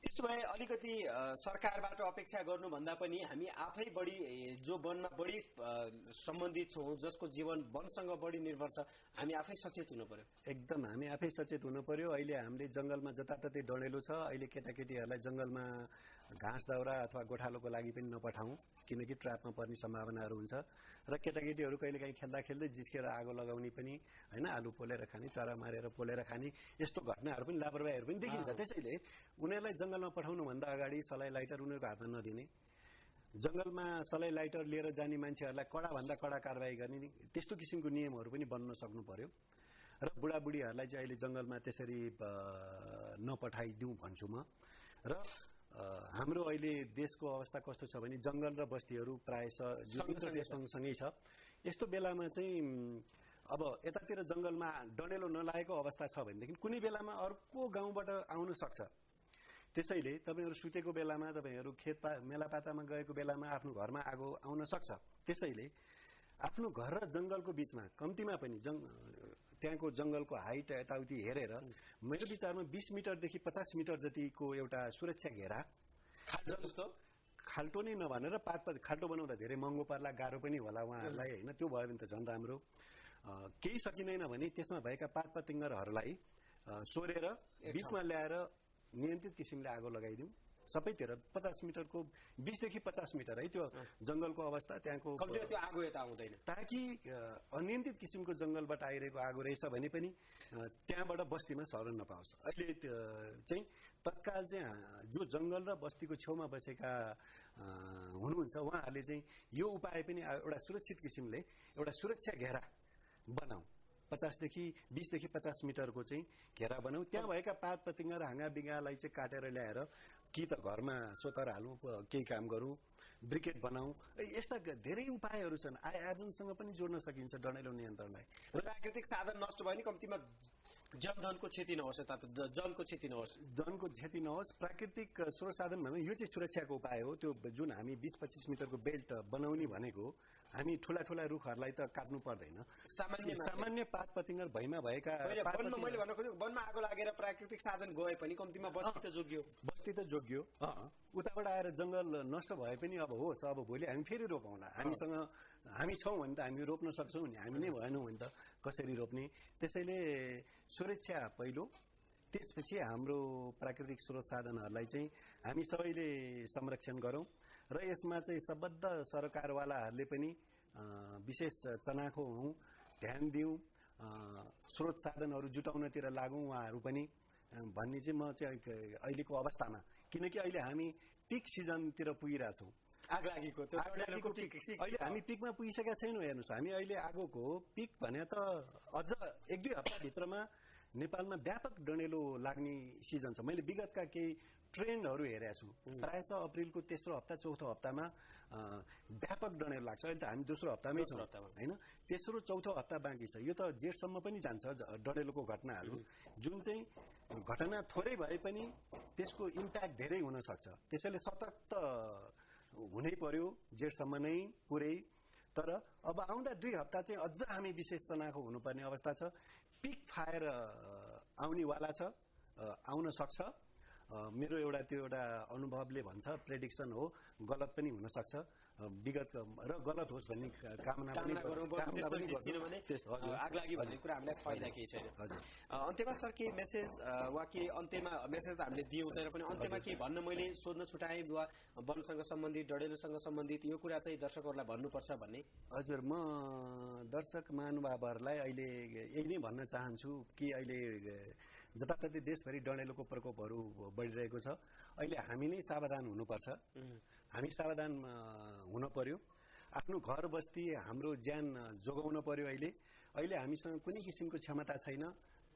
त्यसो भए अलिकति सरकारबाट अपेक्षा गर्नुभन्दा पनि हामी आफै बढी, जो वनमा बढी सम्बन्धित छौँ, जसको जीवन वनसँग बढी निर्भर छ, हामी आफै सचेत हुनु पर्यो। एकदम हामी आफै सचेत हुनु पर्यो। अहिले हामीले जङ्गलमा जताततै डडेलो छ, अहिले केटाकेटीहरूलाई जङ्गलमा घाँस दाउरा अथवा गोठालोको लागि पनि नपठाउँ, किनकि ट्र्यापमा पर्ने सम्भावनाहरू हुन्छ। र केटाकेटीहरू कहिलेकाहीँ खेल्दै जिस्केर आगो लगाउने पनि, होइन, आलु पोलेर खाने, चरा मारेर पोलेर खाने, यस्तो घटनाहरू पनि, लापरवाहीहरू पनि देखिन्छ। त्यसैले उनीहरूलाई जङ्गलमा पठाउनुभन्दा अगाडि सलाई लाइटर उनीहरूको हातमा नदिने, जङ्गलमा सलाई लाइटर लिएर जाने मान्छेहरूलाई कडाभन्दा कडा कारवाही गर्ने, त्यस्तो किसिमको नियमहरू पनि बन्न सक्नु पर्यो। र बुढाबुढीहरूलाई चाहिँ अहिले जङ्गलमा त्यसरी नपठाइदिउँ भन्छु म। र हाम्रो अहिले देशको अवस्था कस्तो छ भने जङ्गल र बस्तीहरू प्रायः सँगसँगै छ। यस्तो बेलामा चाहिँ अब यतातिर जङ्गलमा डडेलो नलागेको अवस्था छ भनेदेखि कुनै बेलामा अर्को गाउँबाट आउन सक्छ। त्यसैले तपाईँहरू सुतेको बेलामा, तपाईँहरू मेलापातामा गएको बेलामा आफ्नो घरमा आगो आउन सक्छ। त्यसैले आफ्नो घर र जङ्गलको बिचमा कम्तीमा पनि त्यहाँको जङ्गलको हाइट यताउति हेरेर मेरो विचारमा 20 मिटरदेखि 50 मिटर जतिको एउटा सुरक्षा घेरा, खाल्टो नै नभनेर पात खाल्टो बनाउँदा धेरै महँगो पर्ला, गाह्रो पनि होला उहाँहरूलाई, होइन, त्यो भयो भने त झन् राम्रो। केही सकिँदैन भने त्यसमा भएका पात पतिङ्गरहरूलाई सोरेर बिचमा ल्याएर नियन्त्रित किसिमले आगो लगाइदिउँ सबैतिर। 50 मिटरको 20 देखि 50 मिटर है त्यो जङ्गलको अवस्था, त्यहाँको त्यो आगो यता आउँदैन, ताकि अनियन्त्रित किसिमको जङ्गलबाट आइरहेको आगो रहेछ भने पनि त्यहाँबाट बस्तीमा सर्न नपाओस्। अहिले चाहिँ तत्काल चाहिँ जो जङ्गल र बस्तीको छेउमा बसेका हुनुहुन्छ उहाँहरूले चाहिँ यो उपाय पनि एउटा सुरक्षित किसिमले एउटा सुरक्षा घेरा बनाऊ, 20 देखि 50 मिटरको चाहिँ घेरा बनाऊ। त्यहाँ भएका पात पतिङ्गा र हाँगा बिगालाई चाहिँ काटेर ल्याएर कि त घरमा सोतर हालौँ, केही काम गरौँ, ब्रिकेट बनाऊ। यस्ता धेरै उपायहरू छन्। आय आर्जनसँग पनि जोड्न सकिन्छ डडेलो नियन्त्रणलाई। प्राकृतिक साधन नष्ट भयो भने कम्तीमा जनधनको क्षति नहोस्, जनको क्षति नहोस्, जनको क्षति नहोस्। प्राकृतिक स्रोत साधन भन्नु यो चाहिँ सुरक्षाको उपाय हो। त्यो जुन हामी 20-25 मिटरको बेल्ट बनाउने भनेको हामी ठुला ठुला रुखहरूलाई त काट्नु पर्दैन। सामान्य पात पतिङ्गर भैमा भएका मैले भन्न खोजेको वनमा आगो लागेर प्राकृतिक साधन गए पनि कम्तीमा बस्ती त जोगियो। उताबाट आएर जंगल नष्ट भए पनि अब होस्, अब भोलि हामी फेरि रोपौँला। हामी छौँ भने त हामी रोप्न सक्छौँ नि, हामी नै भएनौँ भने त कसरी रोप्ने। त्यसैले सुरक्षा पहिलो, त्यसपछि हाम्रो प्राकृतिक स्रोत साधनहरूलाई चाहिँ हामी सबैले संरक्षण गरौँ र यसमा चाहिँ सम्बद्ध सरकारवालाहरूले पनि विशेष चनाखो हौँ, ध्यान दिउँ, स्रोत साधनहरू जुटाउनतिर लागौँ उहाँहरू पनि भन्ने चाहिँ म चाहिँ अहिलेको अवस्थामा, किनकि अहिले हामी पिक सिजनतिर पुगिरहेछौँ। अहिले हामी पिकमा पुगिसकेका छैनौँ। हेर्नुहोस्, हामी अहिले आगोको पिक भने त अझ 1-2 हप्ताभित्रमा नेपालमा व्यापक डडेलो लाग्ने सिजन छ। मैले विगतका केही ट्रेन्डहरू हेरेको छु। प्रायः अप्रिलको तेस्रो हप्ता चौथो हप्तामा व्यापक डडेलो लाग्छ। अहिले त हामी दोस्रो हप्तामै छौँ होइन, तेस्रो चौथो हप्ता बाँकी छ। यो त जेठसम्म पनि जान्छ डडेलोको घटनाहरू, जुन चाहिँ घटना थोरै भए पनि त्यसको इम्प्याक्ट धेरै हुन सक्छ। त्यसैले सतर्क हुनै पर्यो जेठसम्म नै पुरै। तर अब आउँदा 2 हप्ता चाहिँ अझ हामी विशेष चनाखो हुनुपर्ने अवस्था छ। पिक फायर आउनेवाला छ, आउन सक्छ। मेरो त्यो एउटा अनुभवले भन्छ, प्रेडिक्सन हो, गलत पनि हुन सक्छ। विगत र गलत होस् भन्ने कामना पनि आगलागी भन्ने कुरा हामीलाई फाइदा केही छैन। अन्त्यमा सर के मेसेज वा के अन्त्यमा मेसेज त हामीले दिए हुँदैन पनि अन्त्यमा के भन्न मैले सोध्न छुटाएँ वा वनसँग सम्बन्धित डडेलोसँग सम्बन्धित यो कुरा चाहिँ दर्शकहरूलाई भन्नुपर्छ भन्ने? हजुर, म दर्शक महानुभावहरूलाई अहिले यही नै भन्न चाहन्छु कि अहिले जताततै देशभरि डडेलोको प्रकोपहरू बढिरहेको छ। अहिले हामी नै सावधान हुनुपर्छ। हामी सावधान हुन पर्यो। आफ्नो घर बस्ती हाम्रो ज्यान जोगाउन पर्यो। अहिले हामीसँग कुनै किसिमको क्षमता छैन,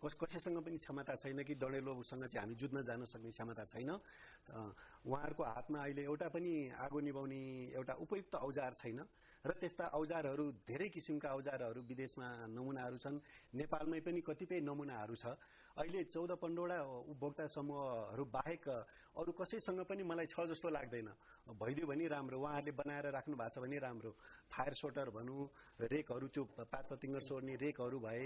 कसैसँग पनि क्षमता छैन कि डडेलोसँग चाहिँ हामी जुझ्न जान सक्ने क्षमता छैन। उहाँहरूको हातमा अहिले एउटा पनि आगो निभाउने एउटा उपयुक्त औजार छैन र त्यस्ता औजारहरू धेरै किसिमका औजारहरू विदेशमा नमुनाहरू छन्, नेपालमै पनि कतिपय नमुनाहरू छ। अहिले 14-15वटा उपभोक्ता समूहहरू बाहेक अरू कसैसँग पनि मलाई छ जस्तो लाग्दैन। भइदियो भने राम्रो, उहाँहरूले बनाएर राख्नु भएको छ भने राम्रो। फायर सोटर भनौँ, रेकहरू, त्यो पात पतिङ्गर सोर्ने रेकहरू भए,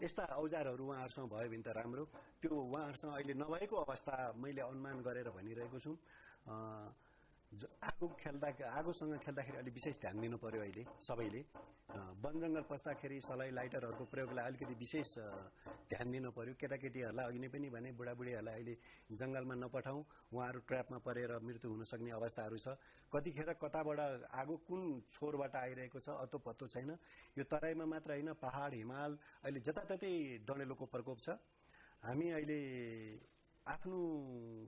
यस्ता औजारहरू उहाँहरूसँग भयो भने त राम्रो। त्यो उहाँहरूसँग अहिले नभएको अवस्था मैले अनुमान गरेर भनिरहेको छु। आगोसँग खेल्दाखेरि अलि विशेष ध्यान दिनु पर्यो अहिले सबैले। वन जङ्गल पस्दाखेरि सलाई लाइटरहरूको प्रयोगलाई अलिकति विशेष ध्यान दिनु पर्यो। केटाकेटीहरूलाई अघि नै पनि भने, बुढाबुढीहरूलाई अहिले जङ्गलमा नपठाउँ, उहाँहरू ट्र्यापमा परेर मृत्यु हुन सक्ने अवस्थाहरू छ। कतिखेर कताबाट आगो कुन छोरबाट आइरहेको छ अत्तो पत्तो छैन। यो तराईमा मात्र होइन, पहाड, हिमाल, अहिले जताततै डडेलोको प्रकोप छ। हामी अहिले आफ्नो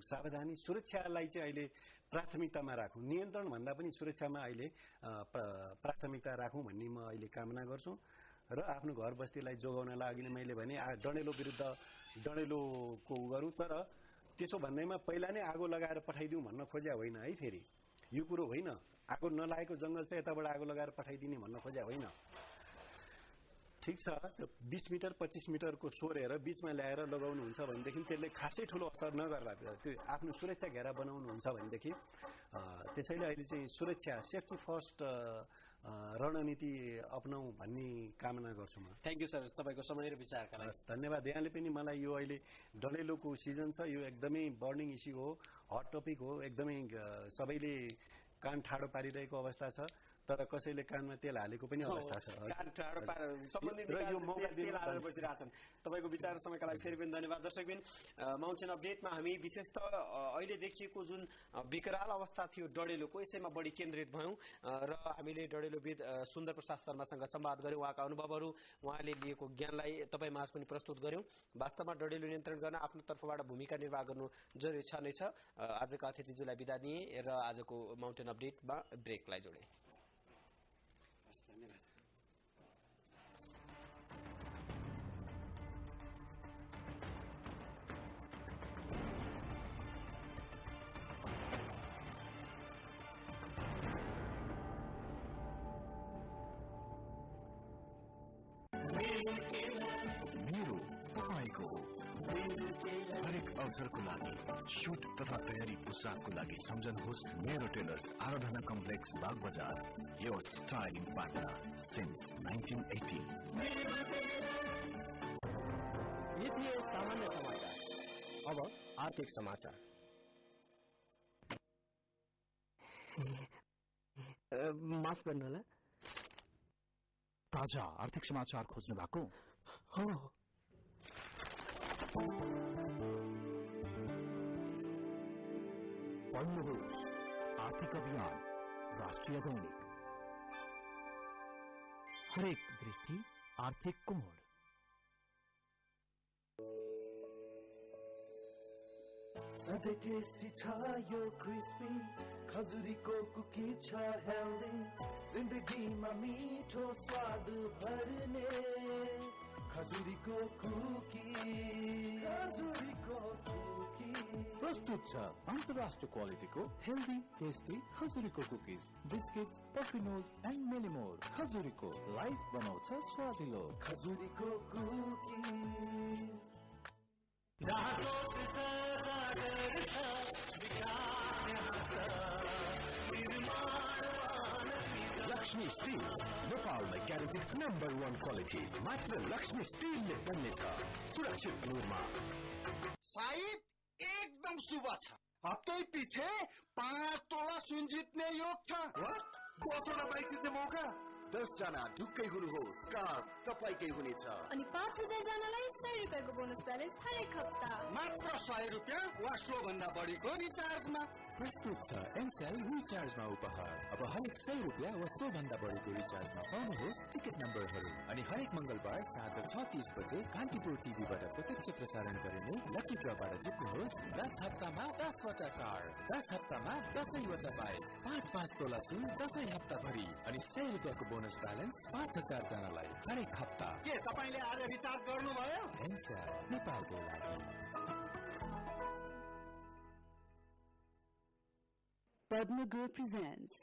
सावधानी, सुरक्षालाई चाहिँ अहिले प्राथमिकतामा राखौँ। नियन्त्रण भन्दा पनि सुरक्षामा अहिले प्राथमिकता राखौँ भन्ने म अहिले कामना गर्छु र आफ्नो घर बस्तीलाई जोगाउनलाई अघि नै मैले भने डडेलो विरुद्ध डडेलोको गरौँ। तर त्यसो भन्दैमा पहिला नै आगो लगाएर पठाइदिउँ भन्न खोज्या होइन है। फेरि यो कुरो होइन, आगो नलागेको जङ्गल चाहिँ यताबाट आगो लगाएर पठाइदिने भन्न खोज्या होइन। ठिक छ, 20 मिटर 25 मिटरको सोरेर बिचमा ल्याएर लगाउनुहुन्छ भनेदेखि त्यसले खासै ठुलो असर नगर्ला। त्यो आफ्नो सुरक्षा घेरा बनाउनुहुन्छ भनेदेखि त्यसैले अहिले चाहिँ सुरक्षा, सेफ्टी फर्स्ट रणनीति अपनाउँ भन्ने कामना गर्छु म। थ्याङ्क यू सर, तपाईँको समय र विचारका लागि धन्यवाद। यहाँले पनि मलाई यो अहिले डडेलोको सिजन छ, यो एकदमै बर्निङ इस्यु हो, हट टपिक हो, एकदमै सबैले कान ठाडो पारिरहेको अवस्था छ। तर कसैले कानमा तेल हालेको पनि अवस्था छ। तपाईँको विचार समयका लागि फेरि पनि धन्यवाद। दर्शकबिन, माउन्टेन अपडेटमा हामी विशेषतः अहिले देखिएको जुन विकराल अवस्था थियो डडेलोको, यसैमा बढी केन्द्रित भयौँ र हामीले डडेलोविद सुन्दर प्रसाद शर्मासँग संवाद गऱ्यौँ। उहाँका अनुभवहरू, उहाँले लिएको ज्ञानलाई तपाईँ माझ पनि प्रस्तुत गऱ्यौँ। वास्तवमा डडेलो नियन्त्रण गर्न आफ्नो तर्फबाट भूमिका निर्वाह गर्नु जरुरी छ नै छ। आजका अतिथिज्यूलाई बिदा दिए र आजको माउन्टेन अपडेटमा ब्रेकलाई जोडे। मेरो हरेक अवसरको लागि शूट तथा तयारी पोसाकको लागि सम्झनुहोस् मेरो टेलर्स आराधना कम्प्लेक्स बाग बजार, योर स्टाइलिङ पार्टनर सिन्स 1980। ये थिए सामान्य समाचार। अब आर्थिक समाचार। माफ गर्नुहोला, ताजा आर्थिक समाचार खोज्नु भएको हो? पढ्नुहोस् आर्थिक अभियान राष्ट्रिय दैनिक। हरेक दृष्टि आर्थिक कोण। सधैँ टेस्टी छ यो क्रिस्पी खजुरीको कुकी छ हेल्दी, जिन्दगीमा मिठो स्वाद भर्ने खजुरीको कुकी। प्रस्तुत छ अन्तर्राष्ट्रिय क्वालिटीको हेल्दी टेस्टी खजुरीको कुकीज, बिस्किट्स, पफिनोज एन्ड मेनी मोर। खजुरीको लाइफ बनाउँछ स्वादिलो खजुरीको कुकी। लक्ष्मी स्टील नेपालमा ग्यारेन्टेड नम्बर 1 क्वालिटी मात्र लक्ष्मी स्टीलले बन्नेछ सुरक्षित दूरमा। सायद एकदम शुभ छ। हप्तै पछि 5 तोला सुन जित्ने योग छ। 10 वटा बाइक जित्ने मौका। 10 जना ढुक्कै हुनुहोस्, कार तपाईकै हुनेछ। अनि 5000 जनालाई 100 रुपैयाँको बोनस ब्यालेन्स हरेक हप्ता। मात्र 100 रुपैयाँ वा सोभन्दा बढीको रिचार्जमा। प्रस्तुत छ एनसेल रिचार्जमा उपहार। अब हरेक 100 रुपैयाँ वा सोभन्दा बढीको रिचार्जमा पाउनुहोस् टिकट नम्बरहरू। अनि हरेक मंगलबार साँझ 6:30 बजे कान्तिपुर टिभीबाट प्रत्यक्ष प्रसारण गरिने लकी ड्रबाट जित्नुहोस् 10 हप्तामा 10 वटा कार, 10 हप्तामा 10 वटा बाइक, 5 तोला सुन 10 हप्ताभरि अनि 100 रुपैयाँको बोनस ब्यालेन्स 5000 जनालाई हरेक हप्ता। के तपाईले आज रिचार्ज गर्नुभयो? एनसेल नेपालको लागि। Padma Group presents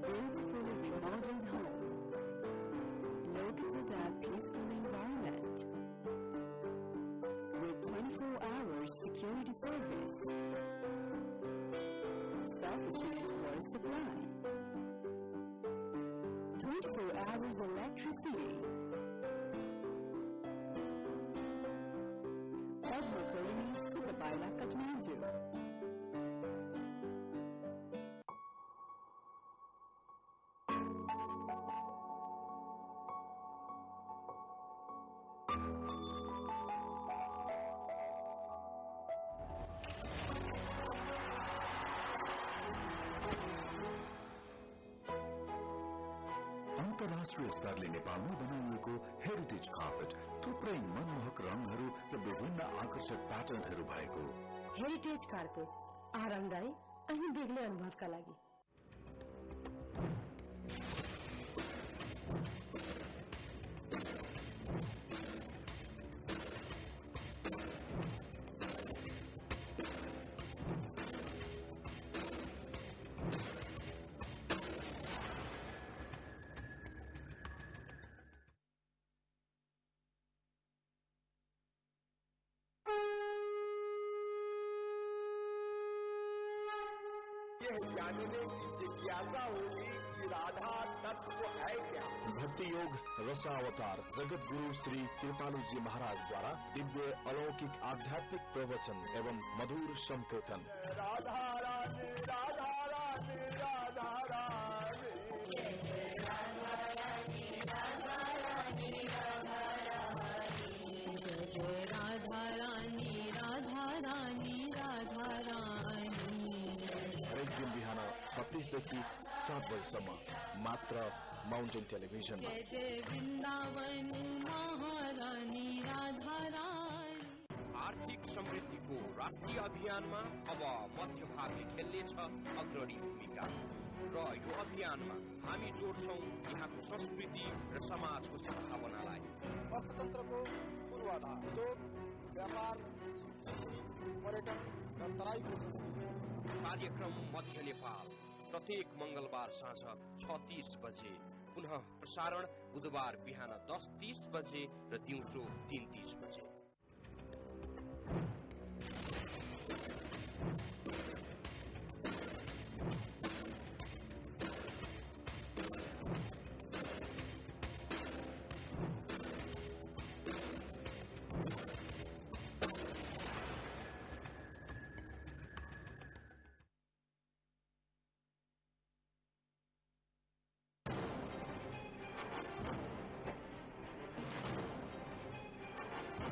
beautifully remodeled home located at peaceful environment with 24 hours security service, sufficient water supply, 24 hours electricity. Padma Colony, Sitabaila, Kathmandu. अन्तर्राष्ट्रिय स्तरले नेपालमा बनाइएको हेरिटेज कार्पेट थुप्रै मनमोहक रङहरू र विभिन्न आकर्षक प्याटर्नहरू भएको। हेरिटेज कार्पेट आरामदायी अनि बेग्लै अनुभवका लागि। यह जानने की जिज्ञासा होगी कि राधा तत्व है क्या। भक्ति योग रसावतार जगत गुरु श्री कृपालुजी महाराज द्वारा दिव्य अलौकिक आध्यात्मिक प्रवचन एवं मधुर संकीर्तन। राधा रानी राधा रानी राधा रानी राधा रानी राधा रानी राधा रानी। हरेक दिन बिहान 36 देखि 7 बजेसम्म मात्र माउन्टेन टेलिभिजनमा। जय जय वृन्दावन महारानी राधा रानी। आर्थिक समृद्धिको राष्ट्रिय अभियानमा अब मध्य भागले खेल्नेछ अग्रणी भूमिका र यो अभियानमा हामी जोड्छौं यहाँको संस्कृति र समाजको सद्भावनालाई। अर्थतन्त्रको पूर्वाधार उद्योग, व्यापार, कृषि, पर्यटन र तराईको संस्कृति। कार्यक्रम मध्य नेपाल प्रत्येक मंगलबार साँझ 6:30 बजे पुनः प्रसारण बुधबार बिहान 10:30 बजे र दिउँसो 3:30 बजे।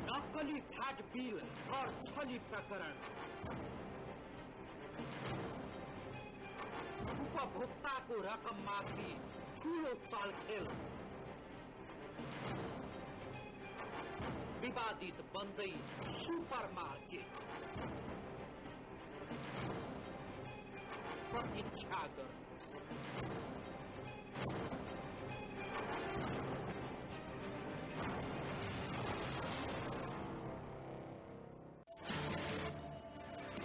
नक्कली भ्याट बिल कर छली प्रकरण, उपभोक्ताको रकम माथि ठूलो चालखेल, विवादित बन्दै सुपर मार्केट, प्रतीक्षा गर्नुहोस्।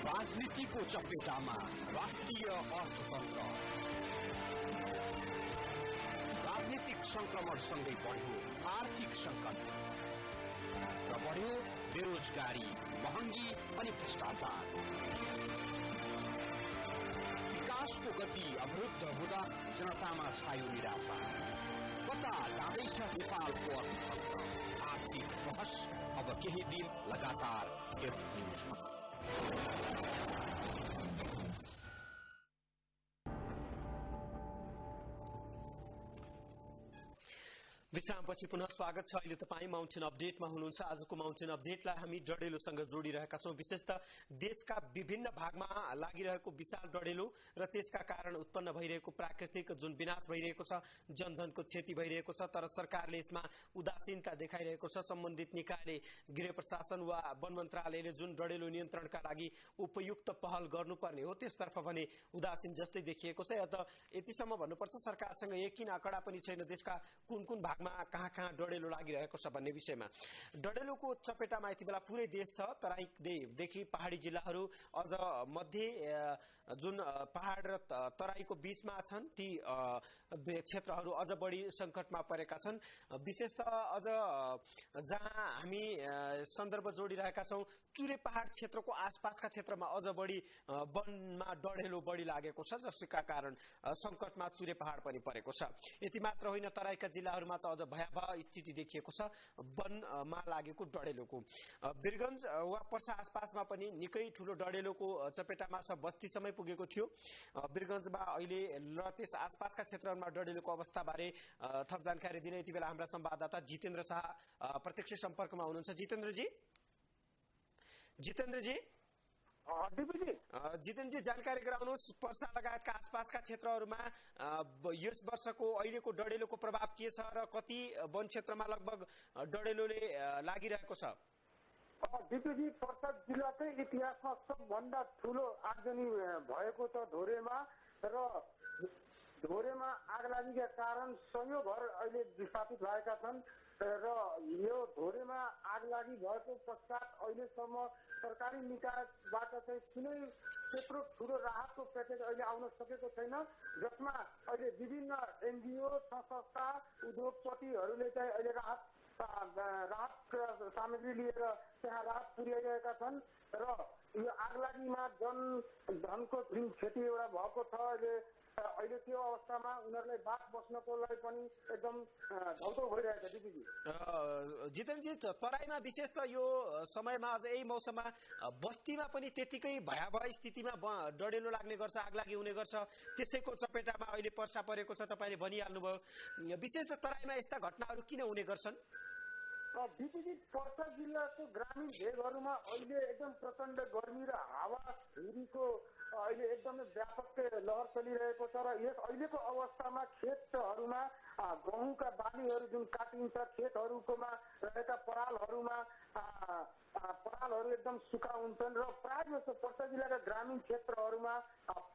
राजनीतिको चपेटामा राष्ट्रिय अर्थतन्त्र, राजनीतिक संक्रमणसँगै बढ्यो आर्थिक सङ्कट र बढ्यो बेरोजगारी, महँगी अनि भ्रष्टाचार। विकासको गति अवरुद्ध हुँदा जनतामा छायो निराशा। कता जाँदैछ नेपालको अर्थतन्त्र? आर्थिक बहस अब केही दिन लगातार यस न्युजमा। विश्रामपछि पुनः स्वागत छ। अहिले तपाईँ माउन्टेन अपडेटमा हुनुहुन्छ। आजको माउन्टेन अपडेटलाई हामी डडेलोसँग जोडिरहेका छौं। विशेषतः देशका विभिन्न भागमा लागिरहेको विशाल डडेलो र त्यसका कारण उत्पन्न भइरहेको प्राकृतिक जुन विनाश भइरहेको छ, जनधनको क्षति भइरहेको छ, तर सरकारले यसमा उदासीनता देखाइरहेको छ। सम्बन्धित निकायले, गृह प्रशासन वा वन मन्त्रालयले जुन डडेलो नियन्त्रणका लागि उपयुक्त पहल गर्नुपर्ने हो त्यसतर्फ भने उदासीन जस्तै देखिएको छ। यतिसम्म भन्नुपर्छ सरकारसँग यकिन आँकडा पनि छैन देशका कुन कुन भागमा कहाँ डडेलो लागिरहेको छ भन्ने विषयमा। डडेलोको चपेटामा यति बेला पुरै देश छ। तराईदेखि पहाडी जिल्लाहरू, अझ मध्य जुन पहाड र तराईको बीचमा छन् ती क्षेत्रहरू अझ बढी संकटमा परेका छन्। विशेषतः अझ जहाँ हामी सन्दर्भ जोडिरहेका छौं, चुरे पहाड क्षेत्रको आसपासका क्षेत्रमा अझ बढी वनमा डडेलो बढी लागेको छ, जसका कारण संकटमा चुरे पहाड पनि परेको छ। यति मात्र होइन, तराईका जिल्लाहरूमा त अझ भयावह स्थिति देखिएको छ वनमा लागेको डडेलोको। वीरगञ्ज वा पर्सा आसपासमा पनि निकै ठूलो डडेलोको चपेटामा छ, बस्तीसम्मै पुगेको थियो। वीरगञ्जमा अहिले र त्यस आसपासका क्षेत्रहरूमा डडेलोको अवस्थाबारे थप जानकारी दिन यति बेला हाम्रा संवाददाता जितेन्द्र शाह प्रत्यक्ष सम्पर्कमा हुनुहुन्छ। जितेन्द्रजी जानकारी गराउनुहोस्। पर्सा लगायतका आसपासका क्षेत्रहरूमा यस वर्षको अहिलेको डडेलोको प्रभाव के छ र कति वन क्षेत्रमा लगभग डडेलोले लागिरहेको छ? डिपिजी, पर्सा जिल्लाकै इतिहासमा सबभन्दा ठूलो आगजनी भएको छ धोरेमा, र धोरेमा आगलागीका कारण सयौं घर अहिले विस्थापित भएका छन् र यो धोरेमा आगलागी भएको पश्चात अहिलेसम्म सरकारी निकायबाट चाहिँ कुनै त्यत्रो ठूलो राहतको प्याकेज अहिले आउन सकेको छैन, जसमा अहिले विभिन्न एनजिओ संस्था उद्योगपतिहरूले चाहिँ अहिले राहत सामग्री लिएर त्यहाँ राहत पुर्याइरहेका छन् र यो आगलागीमा जनधनको जुन क्षति एउटा भएको छ अहिले त्यो अवस्थामा उनीहरूलाई बास बस्नको लागि पनि एकदम धौधौ भइरहेको छ। दिदीजी जितेन्द्रजी, तराईमा विशेष त यो समयमा अझ यही मौसममा बस्तीमा पनि त्यतिकै भयावह स्थितिमा डडेलो लाग्ने गर्छ, आगलागी हुने गर्छ, त्यसैको चपेटामा अहिले पर्सा परेको छ। तपाईँले भनिहाल्नुभयो, विशेष तराईमा यस्ता घटनाहरू किन हुने गर्छन्? विपरीत पर्सा जिल्लाको ग्रामीण भेगहरूमा अहिले एकदम प्रचण्ड गर्मी र हावाहुरीको अहिले एकदमै व्यापक लहर चलिरहेको छ र यस अहिलेको अवस्थामा खेतहरूमा गहुँका बालीहरू जुन काटिन्छ, खेतहरूकोमा रहेका परालहरू एकदम सुक्खा हुन्छन् र प्राय जस्तो पर्सा जिल्लाका ग्रामीण क्षेत्रहरूमा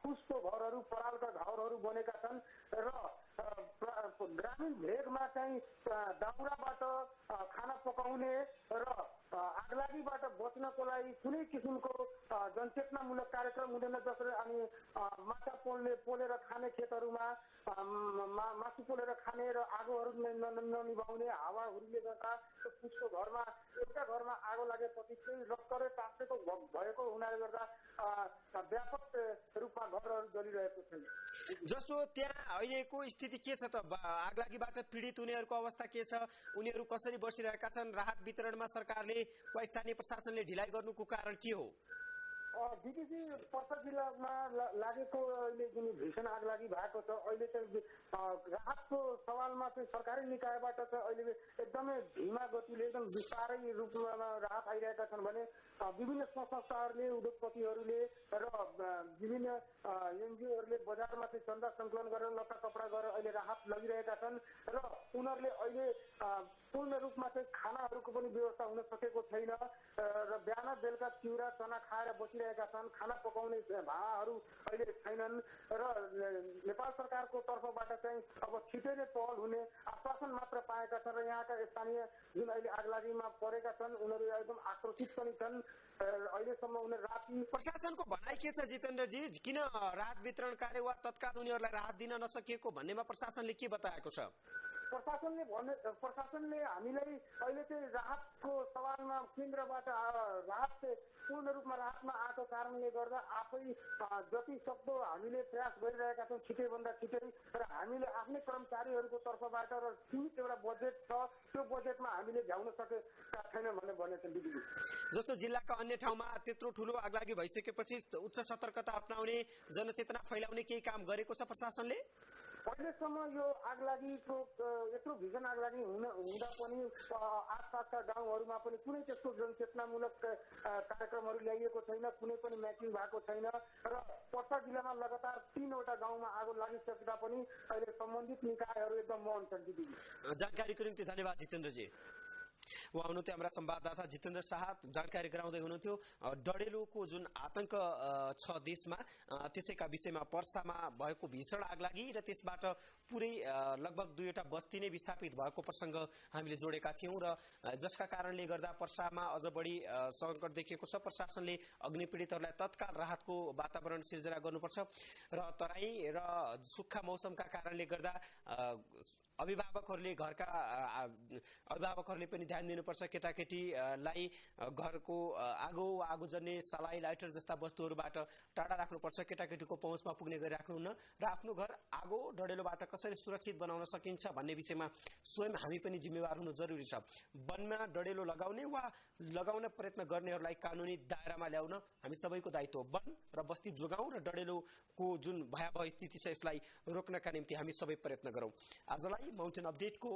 फुसको घरहरू, परालका घरहरू बनेका छन् र ग्रामीण भेगमा चाहिँ दाउराबाट खाना पकाउने र आगलागीबाट बच्नको लागि कुनै किसिमको जनचेतनामूलक कार्यक्रम हुँदैन। जसरी अनि माछा पोलेर खाने खेतहरूमा मासु पोलेर खाने र आगोहरू ननिभाउने हावाहुरीले गर्दा पुसको घरमा एउटा घरमा आगो लागेपछि चाहिँ रक्करै टाँसेको भएको हुनाले गर्दा व्यापक रूपमा घरहरू जलिरहेको छ। जस्तो त्यहाँ अहिलेको स्थिति के छ त? आगलागीबाट पीडित हुनेहरूको अवस्था के छ? उनीहरू कसरी बसिरहेका छन्? राहत वितरणमा सरकारले वा स्थानीय प्रशासनले ढिलाइ गर्नुको कारण के हो? दिदीजी पर्सा जिल्लामा लागेको अहिले जुन भीषण आगलागी भएको छ, अहिले चाहिँ राहतको सवालमा चाहिँ सरकारी निकायबाट चाहिँ अहिले एकदमै धीमा गतिले एकदम विस्तारै रूपमा राहत आइरहेका छन् भने विभिन्न संस्थाहरूले उद्योगपतिहरूले र विभिन्न एनजिओहरूले बजारमा चाहिँ चन्दा सङ्कलन गरेर लत्ता कपडा गरेर अहिले राहत लगिरहेका छन् र उनीहरूले अहिले पूर्ण रूपमा चाहिँ खानाहरूको पनि व्यवस्था हुन सकेको छैन र बिहान बेलुका चिउरा चना खाएर बसिरहेका छन्। खाना पकाउने भाँडाहरू अहिले छैनन् र नेपाल सरकारको तर्फबाट चाहिँ अब छिटै नै पहल हुने आश्वासन मात्र पाएका छन् र यहाँका स्थानीय जुन अहिले आगलागीमा परेका छन् उनीहरू एकदम आक्रोशित पनि छन्। अहिलेसम्म उनीहरू राति प्रशासनको भनाइ के छ जितेन्द्रजी? किन राहत वितरण कार्य वा तत्काल उनीहरूलाई राहत दिन नसकिएको भन्नेमा प्रशासनले के बताएको छ? प्रशासनले हामीलाई अहिले चाहिँ राहतको सवालमा केन्द्रबाट राहत पूर्ण रूपमा राहतमा आएको कारणले गर्दा आफै जति सक्दो हामीले प्रयास गरिरहेका छौँ छिटैभन्दा छिटै, र हामीले आफ्नै कर्मचारीहरूको तर्फबाट र सीमित एउटा बजेट छ, त्यो बजेटमा हामीले भ्याउन सकेका छैन भनेछन् दिदी। जस्तो जिल्लाका अन्य ठाउँमा त्यत्रो ठुलो आगलागी भइसकेपछि उच्च सतर्कता अपनाउने जनचेतना फैलाउने केही काम गरेको छ प्रशासनले? अहिलेसम्म यो आगलागीको यत्रो भीषण आगलागी हुँदा पनि आसपासका गाउँहरूमा पनि कुनै त्यस्तो जनचेतनामूलक कार्यक्रमहरू ल्याइएको छैन, कुनै पनि म्याचिङ भएको छैन र पर्सा जिल्लामा लगातार 3वटा गाउँमा आगो लागिसक्दा पनि अहिले सम्बन्धित निकायहरू एकदम मौन छन् दिदी। जानकारीको निम्ति धन्यवाद जितेन्द्रजी। उहाँ हुनुहुन्थ्यो हाम्रा संवाददाता जितेन्द्र शाह, जानकारी गराउँदै हुनुहुन्थ्यो डडेलोको जुन आतंक छ देशमा त्यसैका विषयमा पर्सामा भएको भीषण आगलागी र त्यसबाट पुरै लगभग 2वटा बस्ती नै विस्थापित भएको प्रसंग हामीले जोडेका थियौं र जसका कारणले गर्दा पर्सामा अझ बढी संकट देखिएको छ। प्रशासनले अग्निपीडितहरूलाई तत्काल राहतको वातावरण सिर्जना गर्नुपर्छ र तराई र सुक्खा मौसमका कारणले गर्दा अभिभावकहरूले पनि ध्यान दिनुपर्छ। केटाकेटीलाई घरको आगोजन्य सलाई लाइटर जस्ता वस्तुहरूबाट टाढा राख्नुपर्छ। केटाकेटीको पहुँचमा पुग्ने गरी राख्नुहुन्न र आफ्नो घर आगो डडेलोबाट कसरी सुरक्षित बनाउन सकिन्छ भन्ने विषयमा स्वयं हामी पनि जिम्मेवार हुनु जरुरी छ। वनमा डडेलो लगाउने वा लगाउन प्रयत्न गर्नेहरूलाई कानूनी दायरामा ल्याउन हामी सबैको दायित्व हो। वन र बस्ती जोगाउँ र डडेलोको जुन भयावह स्थिति छ यसलाई रोक्नका निम्ति हामी सबै प्रयत्न गरौँ। आजलाई माउन्टेन अपडेटको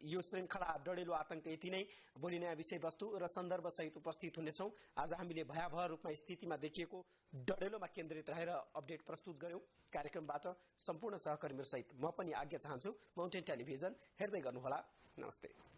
यो श्रृंखला डडेलो आतंक यति नै। भोलि नयाँ विषयवस्तु र सन्दर्भ सहित उपस्थित हुनेछौँ। आज हामीले भयावह रूपमा स्थितिमा देखिएको डडेलोमा केन्द्रित रहेर अपडेट प्रस्तुत गर्यौं। कार्यक्रमबाट सम्पूर्ण सहकर्मीहरू सहित म पनि आज्ञा चाहन्छु। माउन्टेन टेलिभिजन हेर्दै गर्नुहोला। नमस्ते।